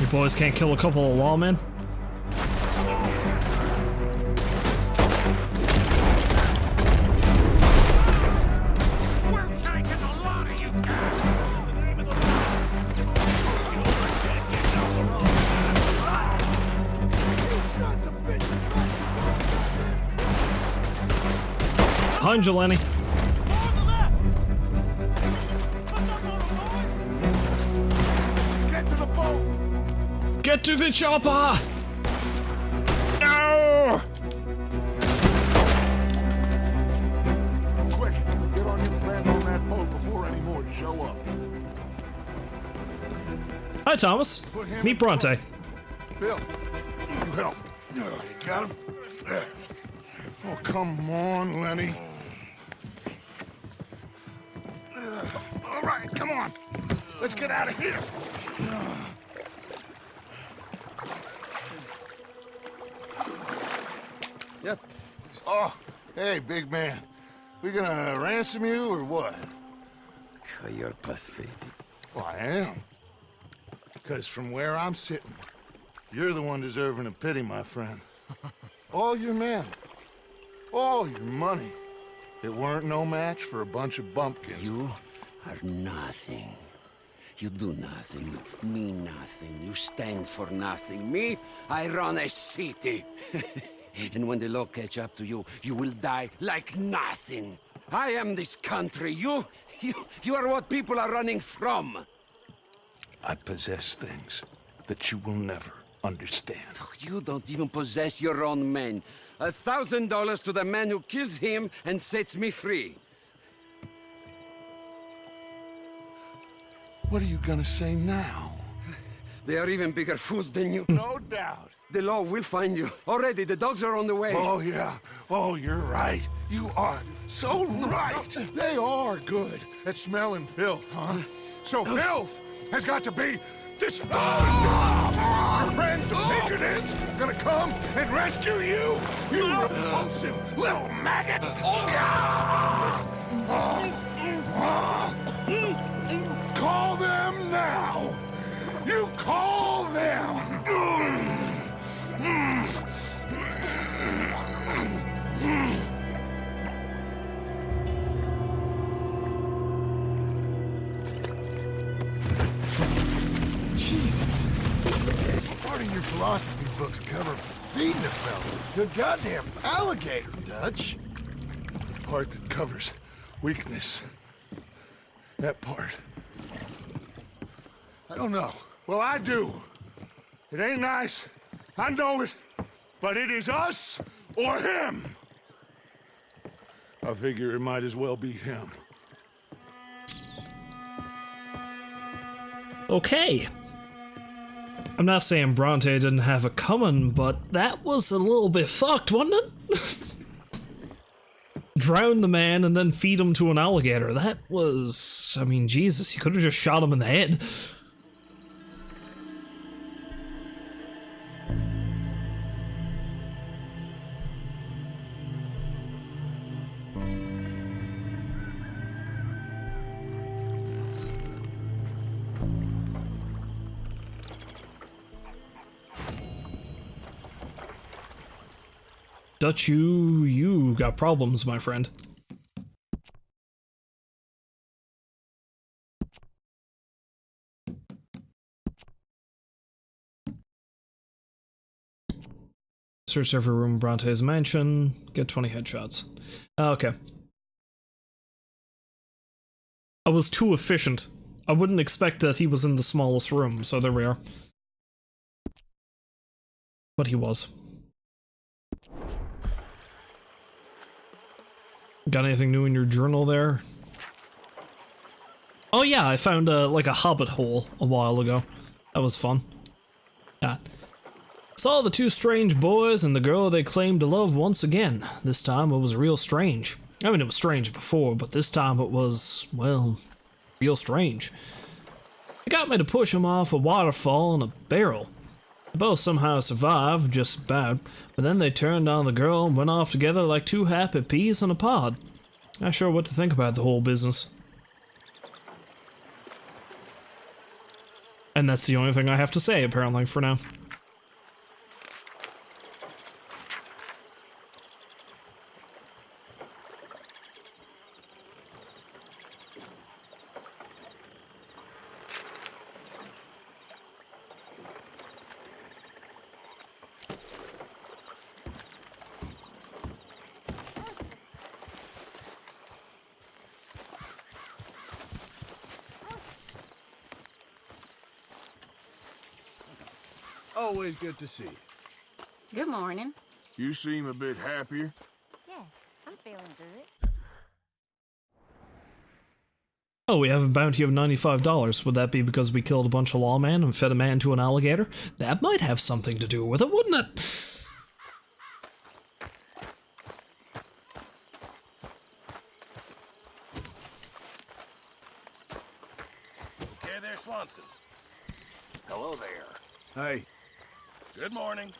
You boys can't kill a couple of lawmen? We're taking a lot of you guys! Behind you, Lenny. Get to the boat! Get to the chopper! No! Quick, get our new friend on that boat before any more show up. Hi, Thomas. Meet Bronte. Bill, you help. You got him? Oh, come on, Lenny. All right, come on. Let's get out of here. Yep. Oh, hey, big man. We gonna ransom you or what? You're pathetic. Well, I am. Because from where I'm sitting, you're the one deserving of pity, my friend. All your men, all your money, it weren't no match for a bunch of bumpkins. You are nothing. You do nothing. You mean nothing. You stand for nothing. Me, I run a city. And when the law catch up to you, you will die like nothing. I am this country. You are what people are running from. I possess things that you will never understand. You don't even possess your own men. $1,000 to the man who kills him and sets me free. What are you gonna say now? They are even bigger fools than you. No doubt. The law will find you. Already, the dogs are on the way. Oh, yeah. Oh, you're right. You are so right. They are good at smelling filth, huh? So filth has got to be disposed of. Your friends, the Pinkertons, gonna come and rescue you. You repulsive little maggot. Call them now. You call them. Jesus. Part of your philosophy books cover feeding a fella. The goddamn alligator, Dutch. Part that covers weakness. That part. I don't know. Well, I do. It ain't nice. I know it. But it is us or him. I figure it might as well be him. Okay. I'm not saying Bronte didn't have it coming, but that was a little bit fucked, wasn't it? Drown the man and then feed him to an alligator. That was... I mean, Jesus, you could have just shot him in the head. Dutch, you got problems, my friend. Search every room in Bronte's mansion. Get 20 headshots. Okay. I was too efficient. I wouldn't expect that he was in the smallest room, so there we are. But he was. Got anything new in your journal there? Oh yeah, I found like a hobbit hole a while ago. That was fun. Yeah. Saw the two strange boys and the girl they claimed to love once again. This time it was real strange. I mean, it was strange before, but this time it was, well, real strange. It got me to push them off a waterfall in a barrel. They both somehow survived, just about, but then they turned on the girl and went off together like two happy peas in a pod. Not sure what to think about the whole business. And that's the only thing I have to say, apparently, for now. Always good to see you. Good morning. You seem a bit happier. Yes, I'm feeling good. Oh, we have a bounty of $95. Would that be because we killed a bunch of lawmen and fed a man to an alligator? That might have something to do with it, wouldn't it? Okay there, Swanson. Hello there. Hey. Good morning.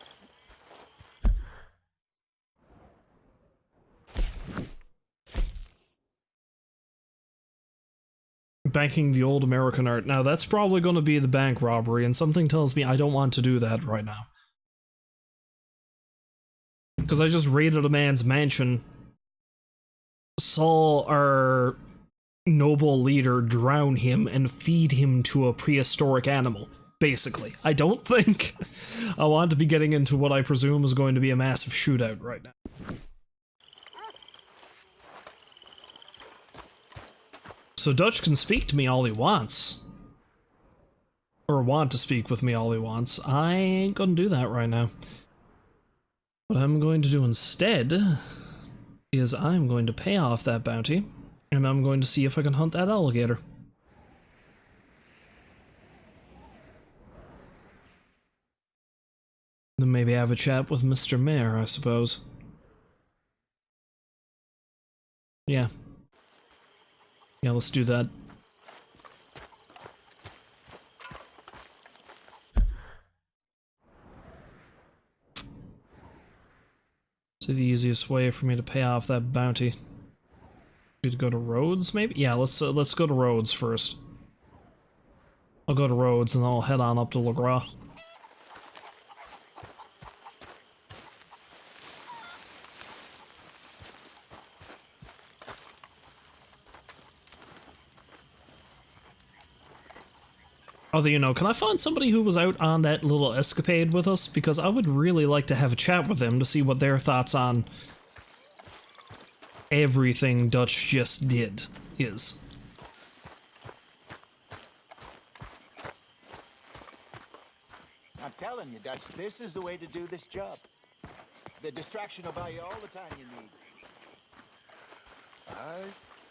Banking the old American art. Now, that's probably going to be the bank robbery, and something tells me I don't want to do that right now. Because I just raided a man's mansion, saw our noble leader drown him and feed him to a prehistoric animal. Basically. I don't think I want to be getting into what I presume is going to be a massive shootout right now. So Dutch can speak to me all he wants. Or want to speak with me all he wants. I ain't gonna do that right now. What I'm going to do instead is I'm going to pay off that bounty, and I'm going to see if I can hunt that alligator. Then maybe have a chat with Mr. Mayor, I suppose. Yeah. Yeah, let's do that. So the easiest way for me to pay off that bounty. Need to go to Rhodes, maybe? Yeah, let's go to Rhodes first. I'll go to Rhodes and then I'll head on up to LeGras. Although, you know, can I find somebody who was out on that little escapade with us? Because I would really like to have a chat with them to see what their thoughts on everything Dutch just did is. I'm telling you, Dutch, this is the way to do this job. The distraction will buy you all the time you need. I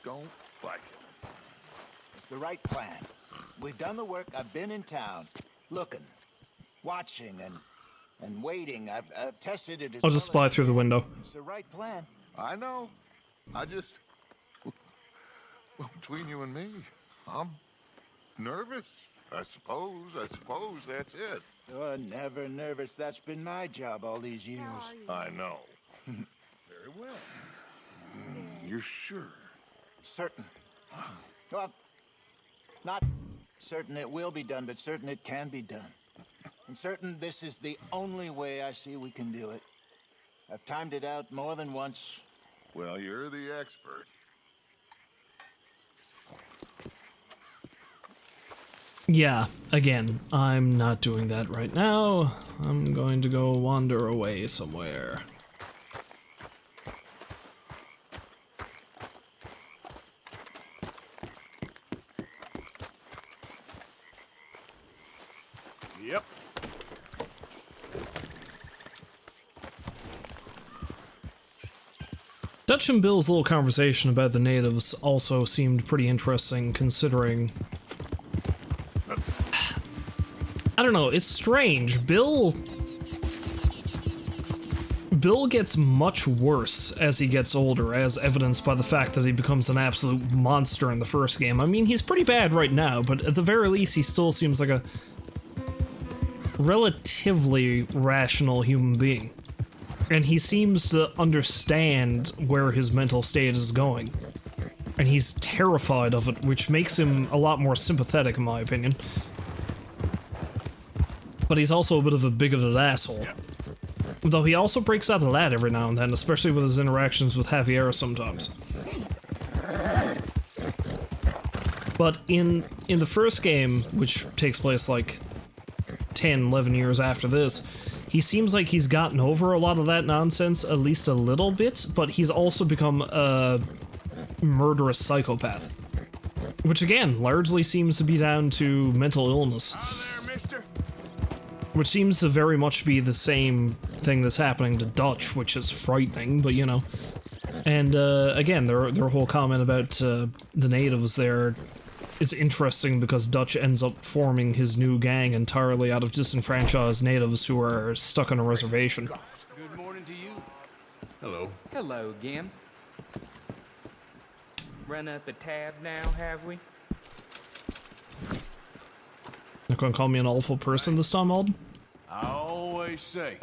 don't like it. It's the right plan. We've done the work. I've been in town, looking, watching, and waiting. I've tested it. I'll just spy through the window. It's the right plan. I know. I just... Well, between you and me, I'm nervous. I suppose that's it. Oh, never nervous. That's been my job all these years. I know. Very well. You're sure? Certain. Well, not certain it will be done, but certain it can be done. And certain this is the only way I see we can do it. I've timed it out more than once. Well, you're the expert. Yeah, again, I'm not doing that right now. I'm going to go wander away somewhere. Yep. Dutch and Bill's little conversation about the natives also seemed pretty interesting, considering... I don't know, it's strange. Bill gets much worse as he gets older, as evidenced by the fact that he becomes an absolute monster in the first game. I mean, he's pretty bad right now, but at the very least he still seems like a relatively rational human being. And he seems to understand where his mental state is going. And he's terrified of it, which makes him a lot more sympathetic, in my opinion. But he's also a bit of a bigoted asshole. Though he also breaks out of that every now and then, especially with his interactions with Javier sometimes. But in the first game, which takes place like 10, 11 years after this, he seems like he's gotten over a lot of that nonsense, at least a little bit, but he's also become a murderous psychopath. Which again, largely seems to be down to mental illness. Which seems to very much be the same thing that's happening to Dutch, which is frightening, but you know. And again, their whole comment about the natives there, it's interesting because Dutch ends up forming his new gang entirely out of disenfranchised natives who are stuck on a reservation. Good morning to you. Hello. Hello again. Run up a tab now, have we? Not gonna call me an awful person this time, Alden? I always say,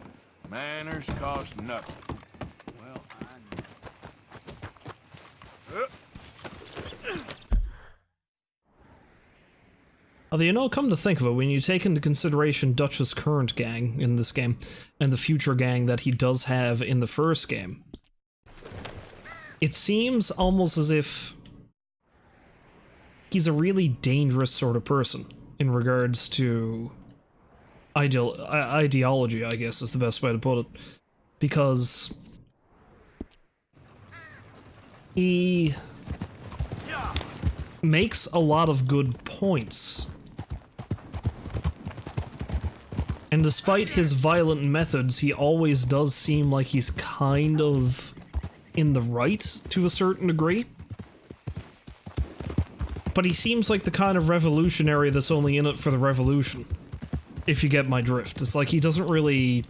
manners cost nothing. Well, Although, you know, come to think of it, when you take into consideration Dutch's current gang in this game, and the future gang that he does have in the first game, it seems almost as if he's a really dangerous sort of person in regards to ideology, I guess is the best way to put it. Because he makes a lot of good points. And despite his violent methods, he always does seem like he's kind of in the right to a certain degree. But he seems like the kind of revolutionary that's only in it for the revolution. If you get my drift. It's like he doesn't really...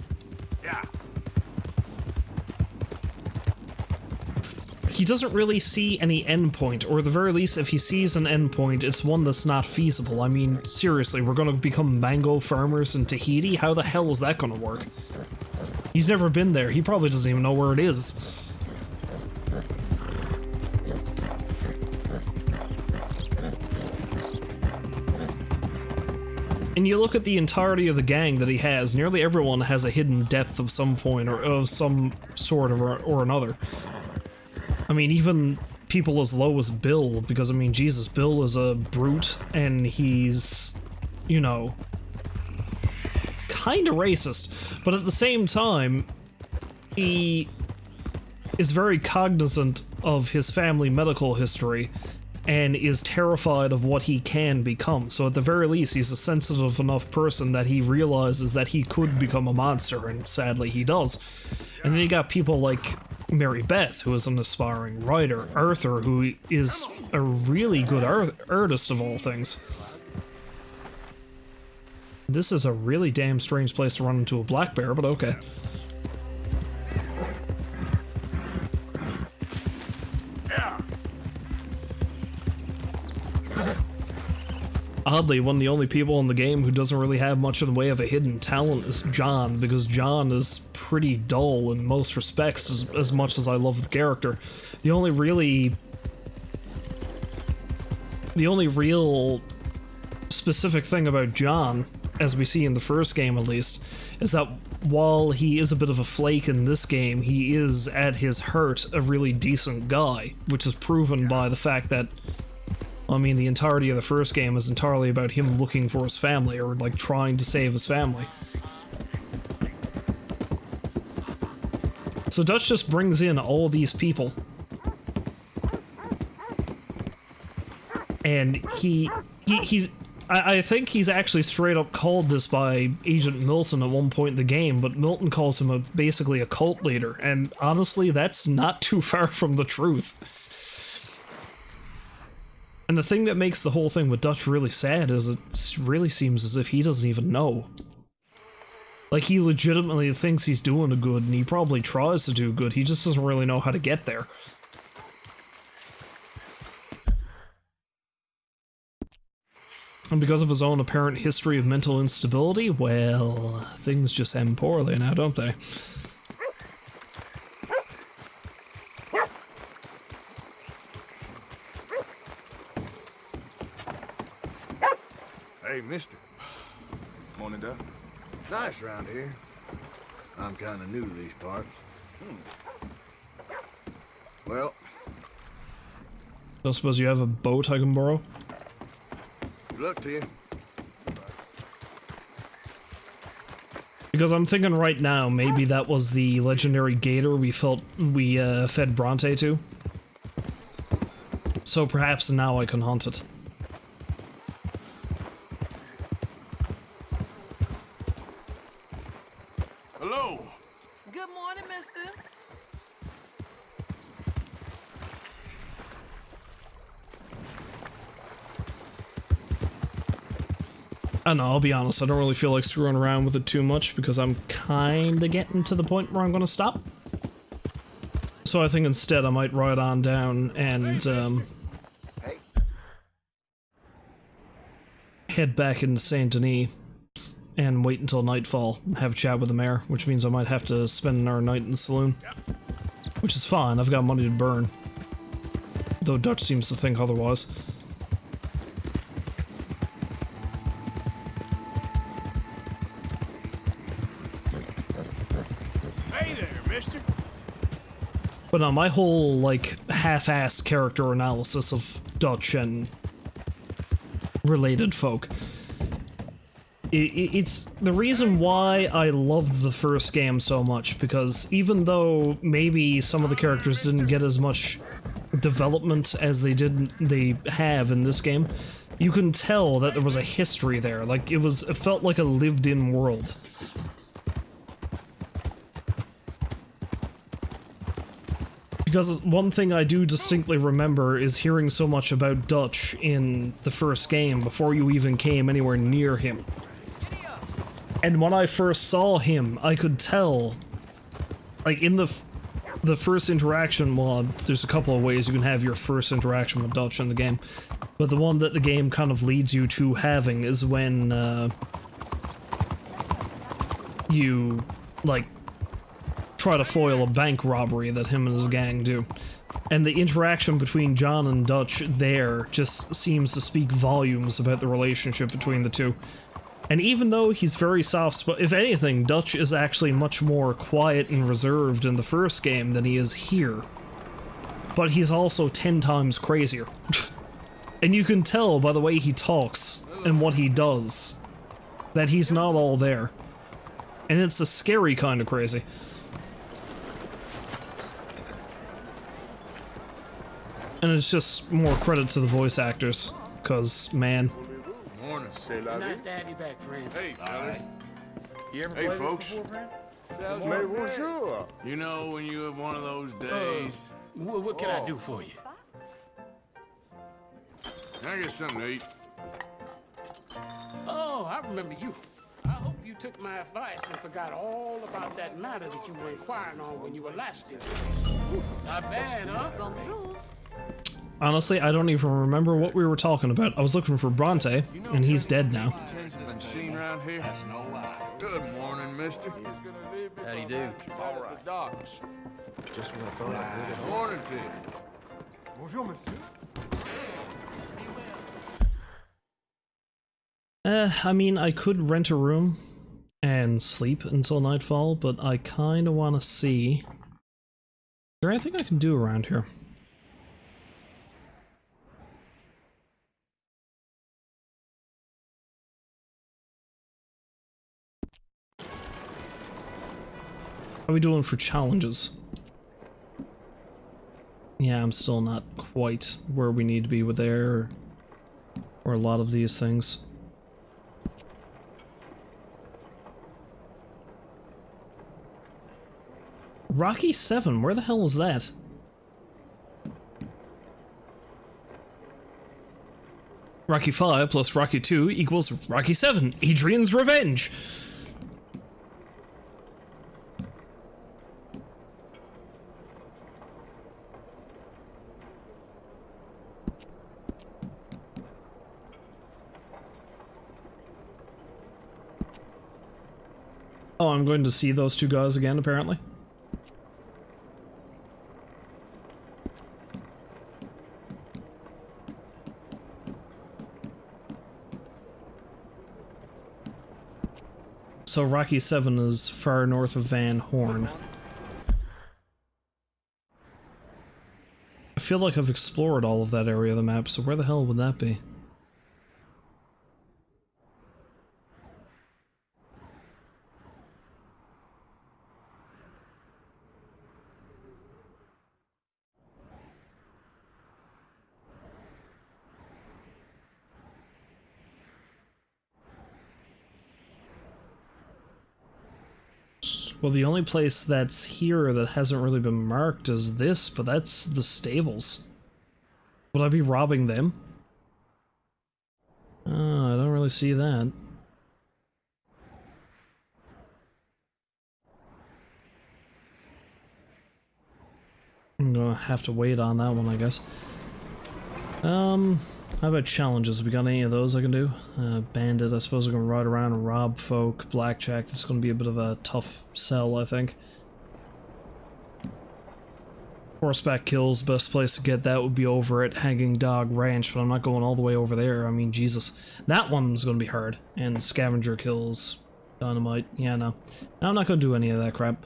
He doesn't really see any endpoint, or at the very least, if he sees an endpoint, it's one that's not feasible. I mean, seriously, we're gonna become mango farmers in Tahiti? How the hell is that gonna work? He's never been there. He probably doesn't even know where it is. And you look at the entirety of the gang that he has, nearly everyone has a hidden depth of some point, or of some sort or another. I mean, even people as low as Bill, because I mean, Jesus, Bill is a brute, and he's, you know, kinda racist, but at the same time, he is very cognizant of his family medical history, and is terrified of what he can become. So at the very least, he's a sensitive enough person that he realizes that he could become a monster, and sadly he does. And then you got people like Mary Beth, who is an aspiring writer, Arthur, who is a really good artist of all things. This is a really damn strange place to run into a black bear, but okay. Oddly, one of the only people in the game who doesn't really have much in the way of a hidden talent is John, because John is pretty dull in most respects, as much as I love the character. The only real specific thing about John, as we see in the first game at least, is that while he is a bit of a flake in this game, he is, at his heart, a really decent guy, which is proven by the fact that, I mean, the entirety of the first game is entirely about him looking for his family, or, like, trying to save his family. So Dutch just brings in all these people. And I think he's actually straight up called this by Agent Milton at one point in the game, but Milton calls him basically a cult leader, and honestly, that's not too far from the truth. And the thing that makes the whole thing with Dutch really sad is it really seems as if he doesn't even know. Like, he legitimately thinks he's doing a good, and he probably tries to do good, he just doesn't really know how to get there. And because of his own apparent history of mental instability, well, things just end poorly now, don't they? Hey, mister. Morning, Doc. Nice around here. I'm kind of new to these parts. Well, I suppose you have a boat I can borrow? good luck to you. Because I'm thinking right now, maybe that was the legendary gator we fed Bronte to. So perhaps now I can hunt it. Hello. Good morning, mister. I don't know, I'll be honest, I don't really feel like screwing around with it too much because I'm kinda getting to the point where I'm gonna stop. So I think instead I might ride on down and, head back into Saint Denis and wait until nightfall and have a chat with the mayor, which means I might have to spend another night in the saloon. Which is fine, I've got money to burn. Though Dutch seems to think otherwise. Hey there, mister. But no, my whole, like, half-assed character analysis of Dutch and related folk. It's the reason why I loved the first game so much, because even though maybe some of the characters didn't get as much development as they have in this game, you can tell that there was a history there. Like, it felt like a lived-in world. Because one thing I do distinctly remember is hearing so much about Dutch in the first game before you even came anywhere near him. And when I first saw him, I could tell, like, in the first interaction, well, there's a couple of ways you can have your first interaction with Dutch in the game, but the one that the game kind of leads you to having is when, you, like, try to foil a bank robbery that him and his gang do. And the interaction between John and Dutch there just seems to speak volumes about the relationship between the two. And even though he's very soft-spoken, if anything, Dutch is actually much more quiet and reserved in the first game than he is here. But he's also 10 times crazier. And you can tell by the way he talks and what he does that he's not all there. And it's a scary kind of crazy. And it's just more credit to the voice actors, because, man. Morning. Nice to have you back, friend. Hey, fellas. You ever Hey, played folks. this before, friend? Mais bonjour. You know when you have one of those days? What can I do for you? Can I get something to eat? Oh, I remember you. I hope you took my advice and forgot all about that matter that you were inquiring on when you were last here. Not bad, huh? Bonjour. Honestly, I don't even remember what we were talking about. I was looking for Bronte, and he's dead now. Been seen around here? Good morning, mister. How do you do? All right. The docks. Just when I thought I would. Morning to you. Bonjour, monsieur. I mean, I could rent a room and sleep until nightfall, but I kind of want to see... Is there anything I can do around here? How are we doing for challenges? Yeah, I'm still not quite where we need to be with air or a lot of these things. Rocky 7, where the hell is that? Rocky 5 plus Rocky 2 equals Rocky 7, Adrian's Revenge! Oh, I'm going to see those two guys again, apparently. So Rocky 7 is far north of Van Horn. I feel like I've explored all of that area of the map, so where the hell would that be? Well, the only place that's here that hasn't really been marked is this, but that's the stables. Would I be robbing them? I don't really see that. I'm gonna have to wait on that one, I guess. How about challenges? We got any of those I can do? Bandit, I suppose I can ride around and rob folk. Blackjack, that's gonna be a bit of a tough sell, I think. Horseback kills, best place to get that would be over at Hanging Dog Ranch, but I'm not going all the way over there. I mean, Jesus. That one's gonna be hard. And scavenger kills, dynamite, yeah, no. I'm not gonna do any of that crap.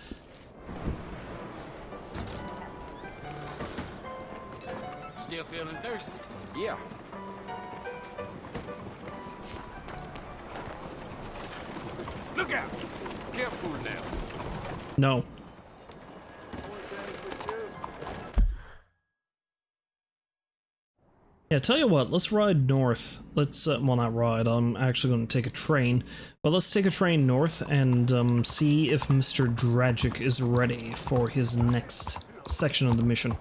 Still feeling thirsty? Yeah. Look out! Careful now. No. Yeah, tell you what, let's ride north. Let's, well, not ride, I'm actually going to take a train. But let's take a train north and see if Mr. Dragic is ready for his next section of the mission.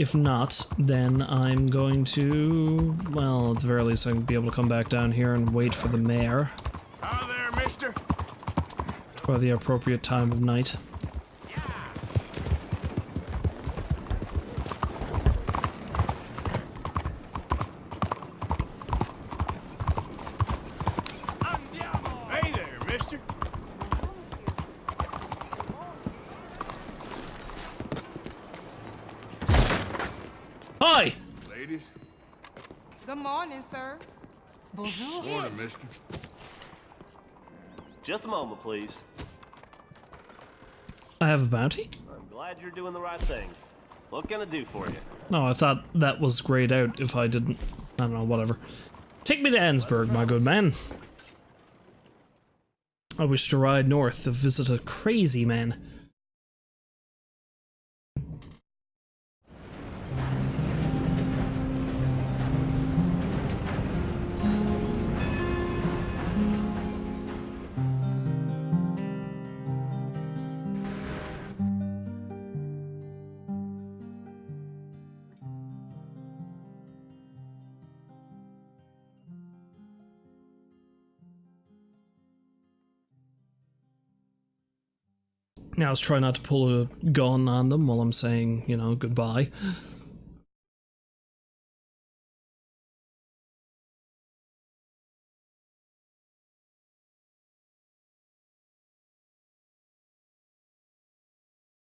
If not, then I'm going to, well, at the very least I can be able to come back down here and wait for the mayor. Hi there, mister. For the appropriate time of night. Hey there, mister. Hi! Ladies. Good morning, sir. Bonjour. Morning, mister. Just a moment, please. I have a bounty? I'm glad you're doing the right thing. What can I do for you? No, I thought that was grayed out if I didn't. I don't know, whatever. Take me to Ansburg, my good man. I wish to ride north to visit a crazy man. Now, let's try not to pull a gun on them while I'm saying, you know, goodbye.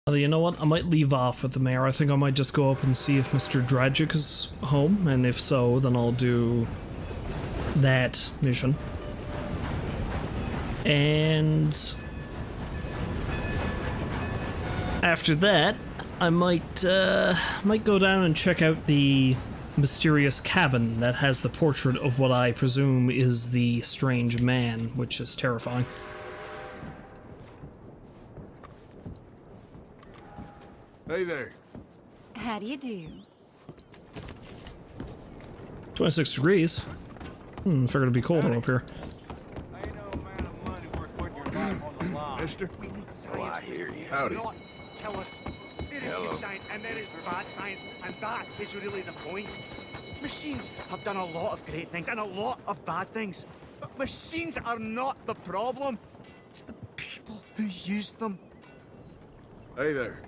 Although, you know what? I might leave off with the mayor. I think I might just go up and see if Mr. Dragic is home, and if so, then I'll do that mission. And after that, I might go down and check out the mysterious cabin that has the portrait of what I presume is the strange man, which is terrifying. Hey there. How do you do? 26 degrees. Figured it'd be colder up here. Mister? Oh, I hear you. Howdy. Tell us. It is good science, and there is bad science, and that is really the point. Machines have done a lot of great things and a lot of bad things. But machines are not the problem. It's the people who use them. Hey there.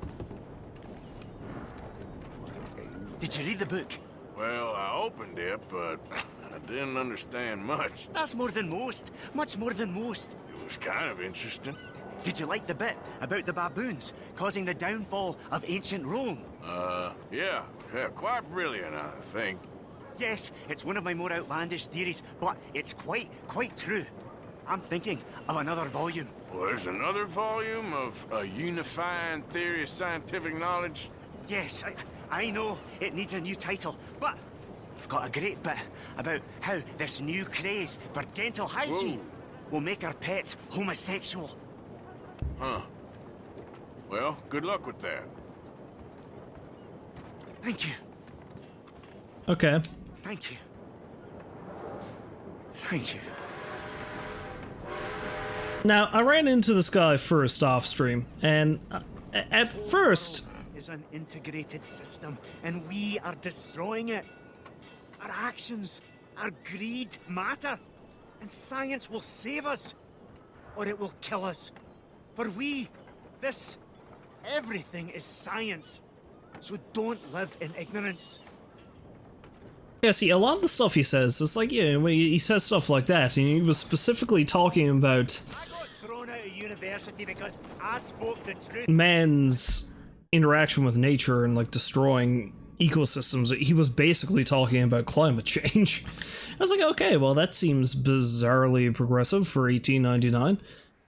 Did you read the book? Well, I opened it, but I didn't understand much. That's more than most. Much more than most. It was kind of interesting. Did you like the bit about the baboons causing the downfall of ancient Rome? Yeah, quite brilliant, I think. Yes, it's one of my more outlandish theories, but it's quite true. I'm thinking of another volume. Well, there's another volume of a unifying theory of scientific knowledge? Yes, I know it needs a new title, but I've got a great bit about how this new craze for dental hygiene will make our pets homosexual. Huh. Well, good luck with that. Thank you. Okay. Thank you. Thank you. Now, I ran into this guy first off stream, and at first... is an integrated system, and we are destroying it. Our actions, our greed matter, and science will save us, or it will kill us. For everything is science, so don't live in ignorance. Yeah, see, a lot of the stuff he says is like, yeah, when he says stuff like that, and he was specifically talking about Thrown out of university because I spoke the truth. man's interaction with nature and like destroying ecosystems. He was basically talking about climate change. I was like, okay, well that seems bizarrely progressive for 1899.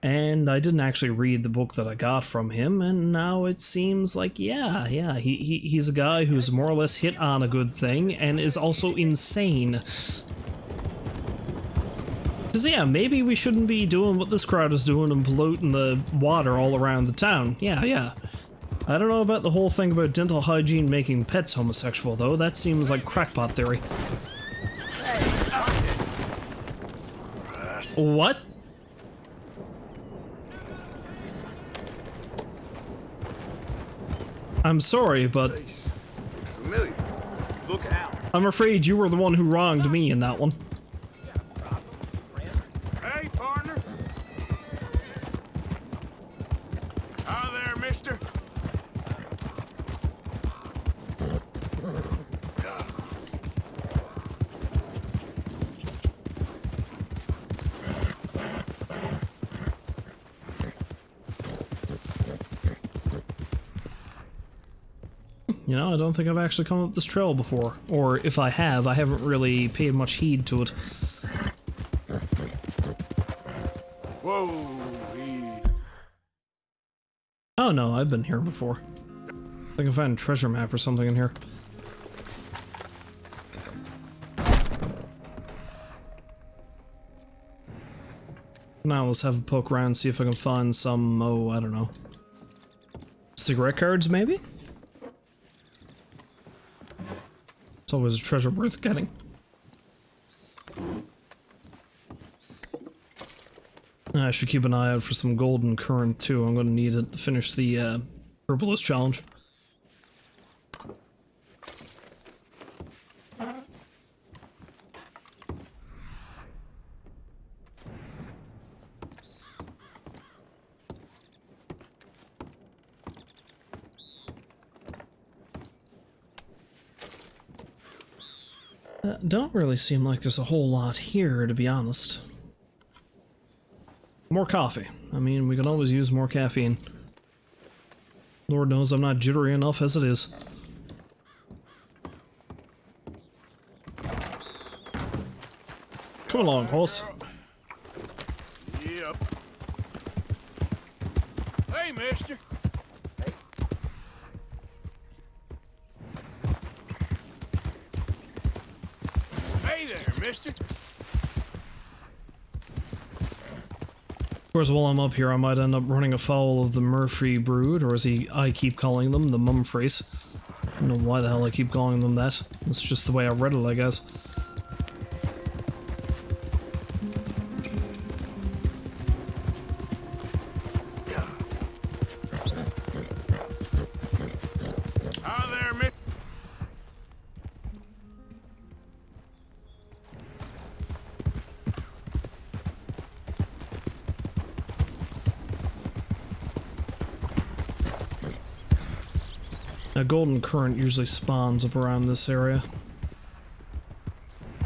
And I didn't actually read the book that I got from him, and now it seems like, yeah, he's a guy who's more or less hit on a good thing and is also insane. Because, yeah, maybe we shouldn't be doing what this crowd is doing and polluting the water all around the town. Yeah. I don't know about the whole thing about dental hygiene making pets homosexual, though. That seems like crackpot theory. What? I'm sorry, but Familiar. Look out. I'm afraid you were the one who wronged me in that one. Hey, partner. Hi there, mister. You know, I don't think I've actually come up this trail before. Or if I have, I haven't really paid much heed to it. Whoa. Oh no, I've been here before. I think I found a treasure map or something in here. Now let's have a poke around, see if I can find some, oh, I don't know. Cigarette cards, maybe? It's always a treasure worth getting. I should keep an eye out for some golden current too. I'm going to need it to finish the herbalist challenge. Don't really seem like there's a whole lot here, to be honest. More coffee. I mean, we can always use more caffeine. Lord knows I'm not jittery enough as it is. Come along, horse. Yep. mister. Hey there, mister. Of course, while I'm up here, I might end up running afoul of the Murphy brood, or as I keep calling them, the Mumfreys. I don't know why the hell I keep calling them that. It's just the way I read it, I guess. Hi there, mister. Now, golden current usually spawns up around this area.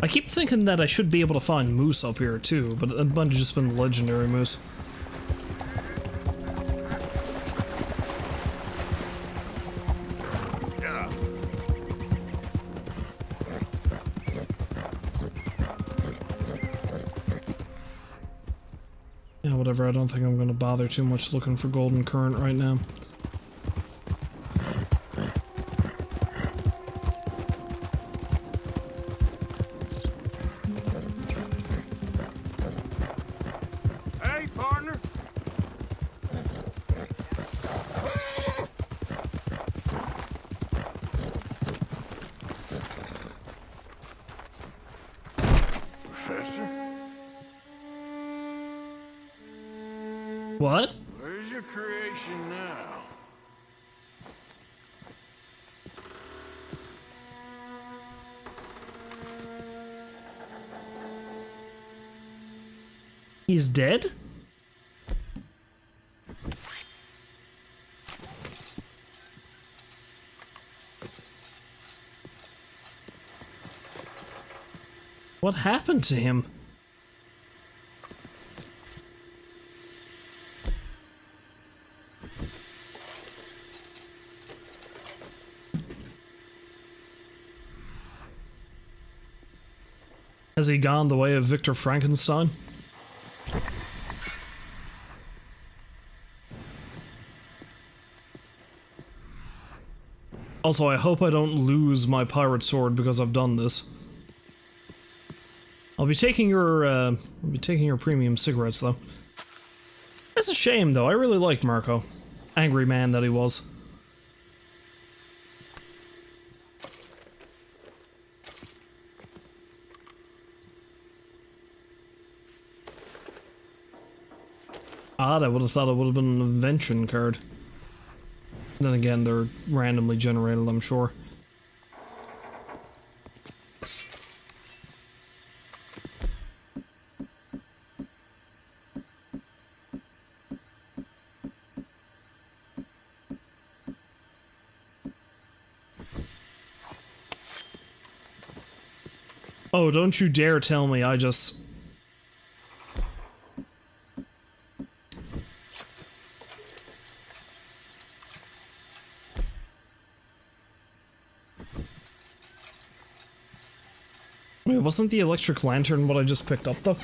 I keep thinking that I should be able to find moose up here too, but it might have just been legendary moose. Yeah, whatever, I don't think I'm gonna bother too much looking for golden current right now. Hey, partner. Professor? What? Where's your creation now? He's dead? What happened to him? Has he gone the way of Victor Frankenstein? Also, I hope I don't lose my pirate sword because I've done this. I'll be taking your premium cigarettes, though. It's a shame, though. I really liked Marco. Angry man that he was. Odd, I would have thought it would have been an invention card. Then again, they're randomly generated, I'm sure. Oh, don't you dare tell me I just... Wait, wasn't the electric lantern what I just picked up, though?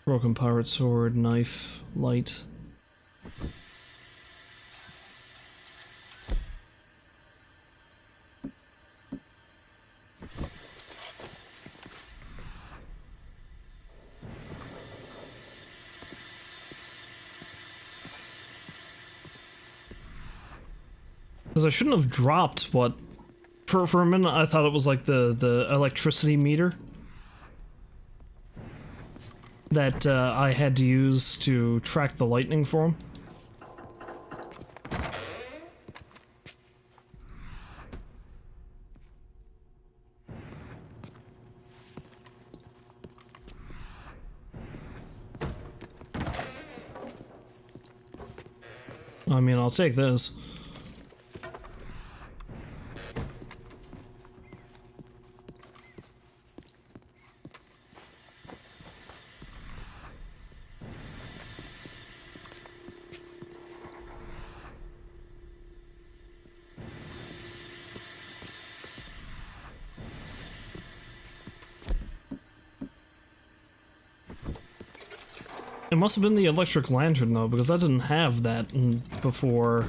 Broken pirate sword, knife, light. Because I shouldn't have dropped what... For a minute I thought it was like the electricity meter that I had to use to track the lightning for him. I mean, I'll take this. It must have been the electric lantern, though, because I didn't have that before.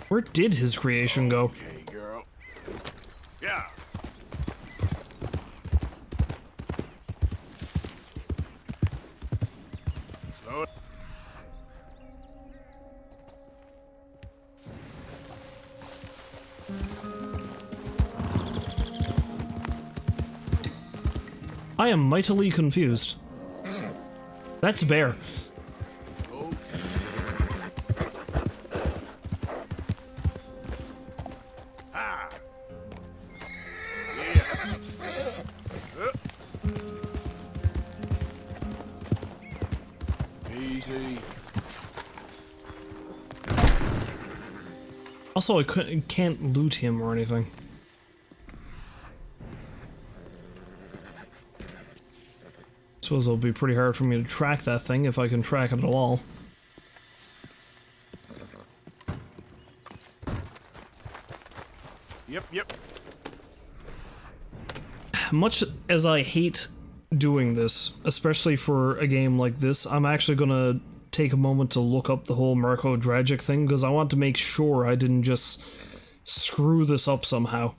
Where did his creation go? Okay, girl. Yeah. Slow it. I am mightily confused. That's a bear. Ah. Yeah. Easy. Also, I can't loot him or anything. Suppose it'll be pretty hard for me to track that thing if I can track it at all. Yep. Much as I hate doing this, especially for a game like this, I'm actually gonna take a moment to look up the whole Marco Dragic thing, because I want to make sure I didn't just screw this up somehow.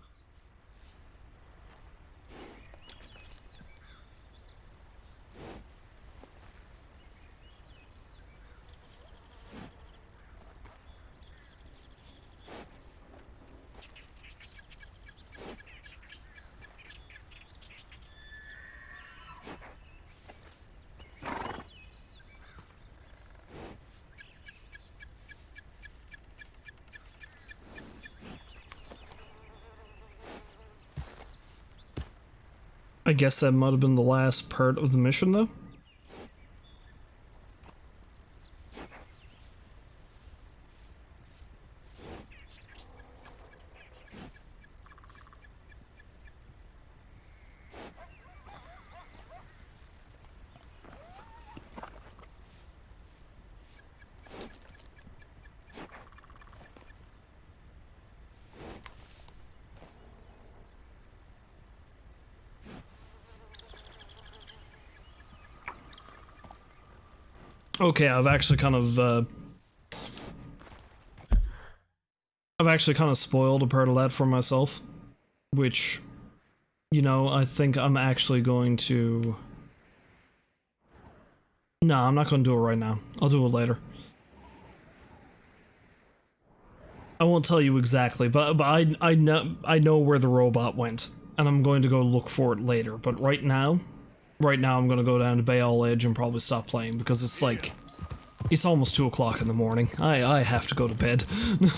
I guess that might have been the last part of the mission, though. Okay, I've actually kind of spoiled a part of that for myself, which, you know, I think I'm actually going to... No, I'm not going to do it right now. I'll do it later. I won't tell you exactly, but I know where the robot went, and I'm going to go look for it later. But right now I'm going to go down to Bayall Edge and probably stop playing, because it's like, it's almost 2 o'clock in the morning. I have to go to bed. You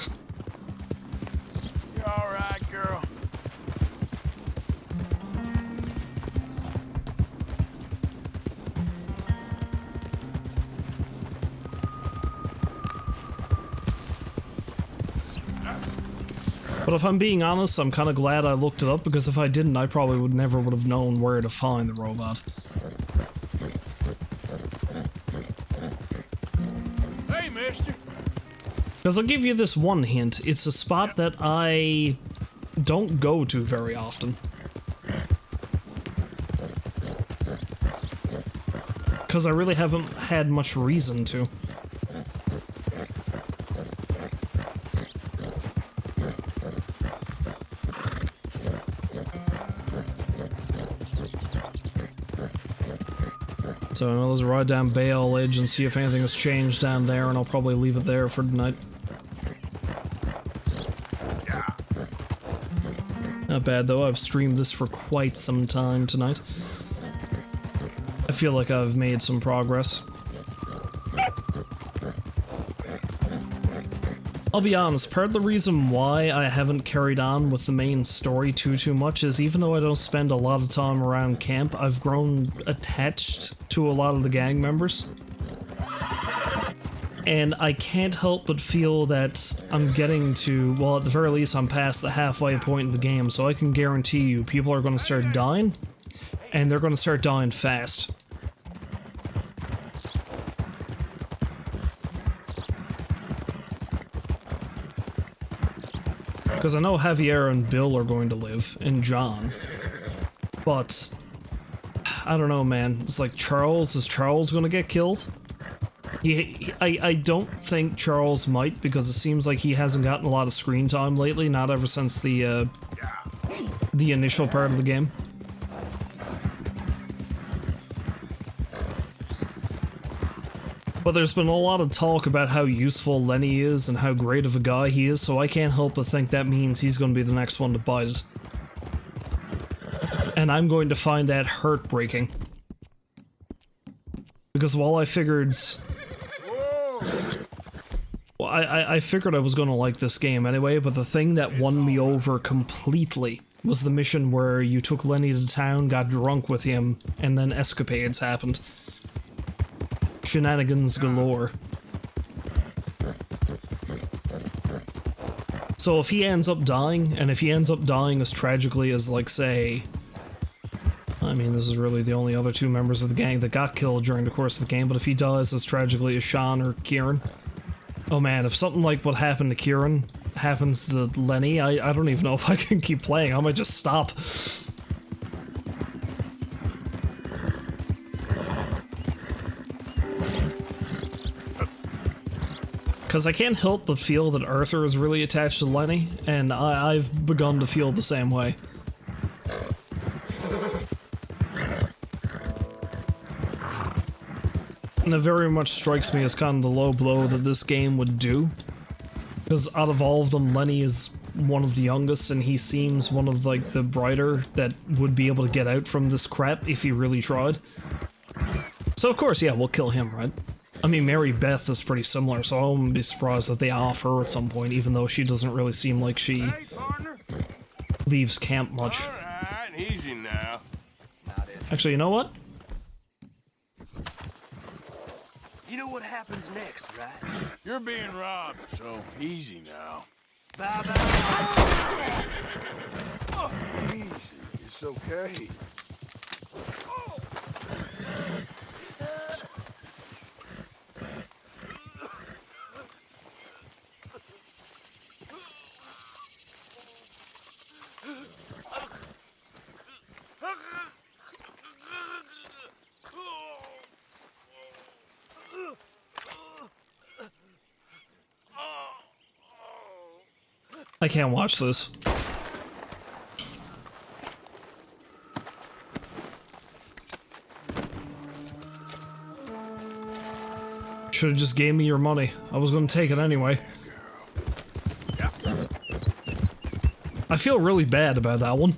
alright, girl? But if I'm being honest, I'm kind of glad I looked it up, because if I didn't, I probably never would have known where to find the robot. Hey, mister. Because I'll give you this one hint, it's a spot that I don't go to very often. Because I really haven't had much reason to. So let's ride down Bayall Edge and see if anything has changed down there, and I'll probably leave it there for tonight. Not bad though, I've streamed this for quite some time tonight. I feel like I've made some progress. I'll be honest, part of the reason why I haven't carried on with the main story too much is even though I don't spend a lot of time around camp, I've grown attached to a lot of the gang members. And I can't help but feel that I'm getting to, well, at the very least I'm past the halfway point in the game, so I can guarantee you people are going to start dying, and they're going to start dying fast. Because I know Javier and Bill are going to live, and John, but I don't know, man. It's like Charles. Is Charles gonna get killed? I don't think Charles might, because it seems like he hasn't gotten a lot of screen time lately, not ever since the initial part of the game. But there's been a lot of talk about how useful Lenny is and how great of a guy he is, so I can't help but think that means he's going to be the next one to bite. And I'm going to find that heartbreaking. Because while I figured... Well, I figured I was going to like this game anyway, but the thing that won me over completely was the mission where you took Lenny to town, got drunk with him, and then escapades happened. Shenanigans galore. So if he ends up dying, and if he ends up dying as tragically as, like, say... I mean, this is really the only other two members of the gang that got killed during the course of the game, but if he dies as tragically as Sean or Kieran... Oh man, if something like what happened to Kieran happens to Lenny, I don't even know if I can keep playing. I might just stop. Because I can't help but feel that Arthur is really attached to Lenny, and I've begun to feel the same way. And it very much strikes me as kind of the low blow that this game would do. Because out of all of them, Lenny is one of the youngest, and he seems one of, like, the brighter that would be able to get out from this crap if he really tried. So of course, yeah, we'll kill him, right? I mean, Mary Beth is pretty similar, so I wouldn't be surprised if they off her at some point, even though she doesn't really seem like she leaves camp much. Alright, easy now. Actually, you know what? You know what happens next, right? You're being robbed, so easy now. Bye-bye. Easy, it's okay. I can't watch this. Should've just gave me your money. I was gonna take it anyway. I feel really bad about that one.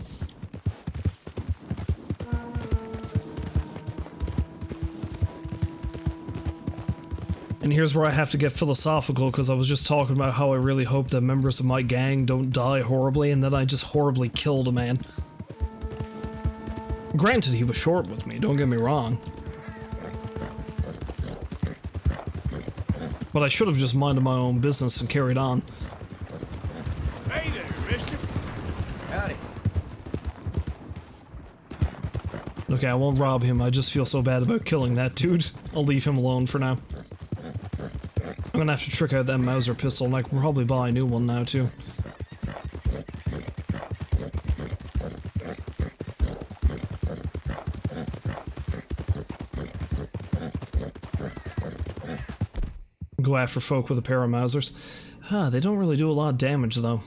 And here's where I have to get philosophical, because I was just talking about how I really hope that members of my gang don't die horribly, and then I just horribly killed a man. Granted, he was short with me, don't get me wrong. But I should have just minded my own business and carried on. Hey there, mister. Howdy. Okay, I won't rob him, I just feel so bad about killing that dude. I'll leave him alone for now. I'm gonna have to trick out that Mauser pistol, and I can probably buy a new one now, too. Go after folk with a pair of Mausers. They don't really do a lot of damage, though.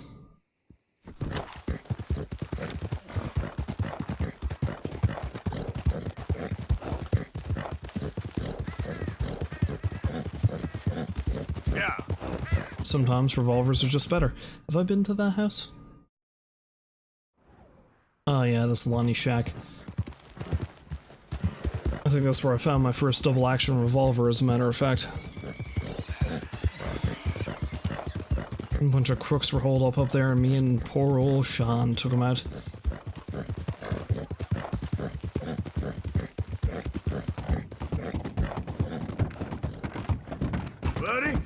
Sometimes revolvers are just better. Have I been to that house? Oh yeah, this Lonnie shack. I think that's where I found my first double-action revolver, as a matter of fact. A bunch of crooks were holed up there, and me and poor old Sean took them out. Buddy?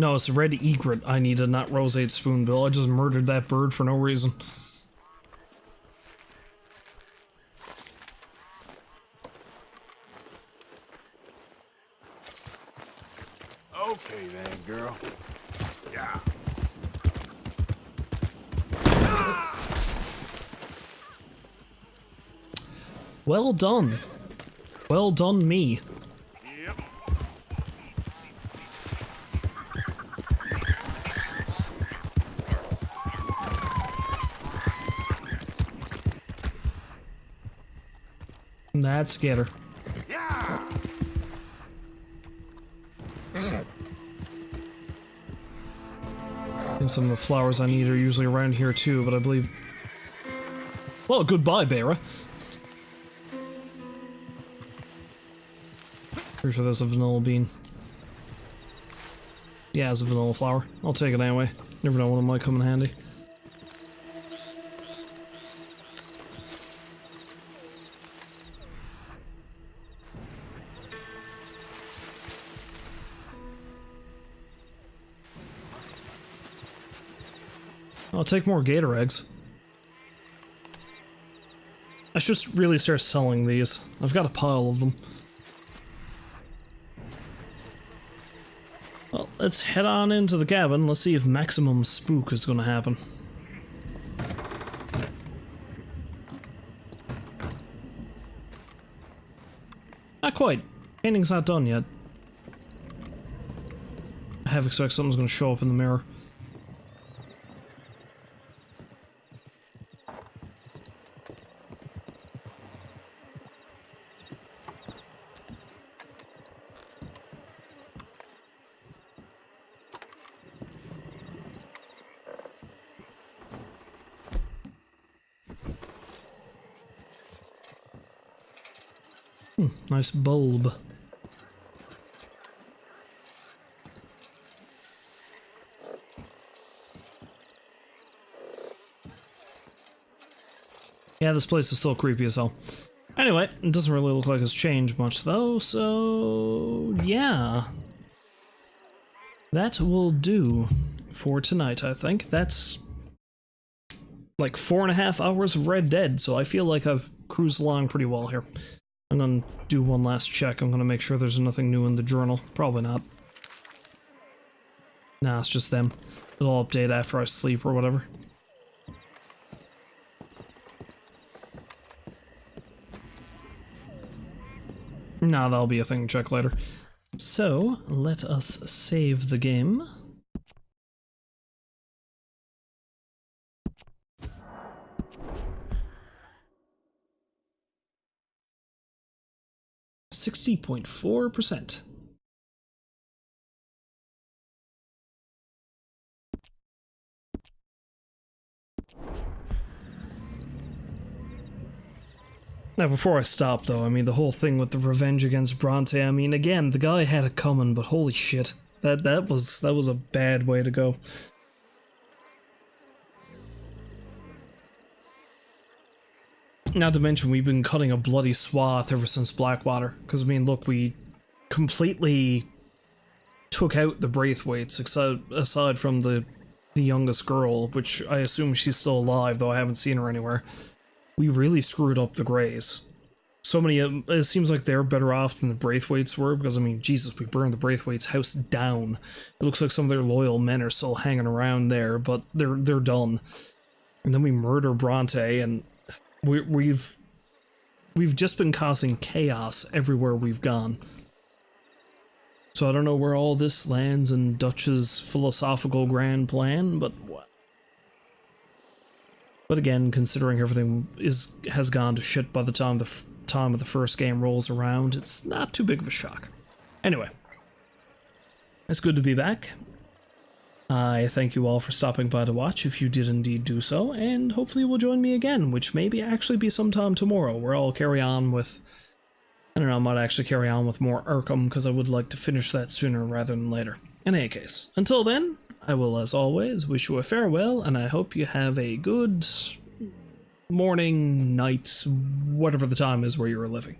No, it's red egret I needed, not roseate spoonbill. I just murdered that bird for no reason. Okay then, girl. Yeah. Well done. Well done, me. Yep. That's get her. Yeah. I think some of the flowers I need are usually around here too, but I believe... Well, goodbye, Bera. Pretty sure that's a vanilla bean. Yeah, it's a vanilla flower. I'll take it anyway. Never know when it might come in handy. I'll take more gator eggs. I should just really start selling these. I've got a pile of them. Well, let's head on into the cabin. Let's see if maximum spook is gonna happen. Not quite. Painting's not done yet. I have expect something's gonna show up in the mirror. Nice bulb. Yeah, this place is still creepy as hell. Anyway, it doesn't really look like it's changed much though, so yeah. That will do for tonight, I think. That's like 4.5 hours of Red Dead, so I feel like I've cruised along pretty well here. I'm gonna do one last check. I'm gonna make sure there's nothing new in the journal. Probably not. Nah, it's just them. It'll update after I sleep or whatever. Nah, that'll be a thing to check later. So, let us save the game. %60.4%. Now, before I stop, though, I mean, the whole thing with the revenge against Bronte, I mean, again, the guy had it coming, but holy shit. That was a bad way to go. Not to mention, we've been cutting a bloody swath ever since Blackwater. Because, I mean, look, we completely took out the Braithwaites, aside from the youngest girl, which I assume she's still alive, though I haven't seen her anywhere. We really screwed up the Greys. So many, it seems like they're better off than the Braithwaites were, because, I mean, Jesus, we burned the Braithwaites' house down. It looks like some of their loyal men are still hanging around there, but they're done. And then we murder Bronte, and we've just been causing chaos everywhere we've gone. So I don't know where all this lands in Dutch's philosophical grand plan, but what? But again, considering everything has gone to shit by the time of the first game rolls around, it's not too big of a shock. Anyway, it's good to be back. I thank you all for stopping by to watch, if you did indeed do so, and hopefully you will join me again, which may actually be sometime tomorrow, where I'll carry on with... I don't know, I might actually carry on with more Arkham, because I would like to finish that sooner rather than later. In any case, until then, I will, as always, wish you a farewell, and I hope you have a good morning, night, whatever the time is where you're living.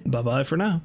Bye-bye for now.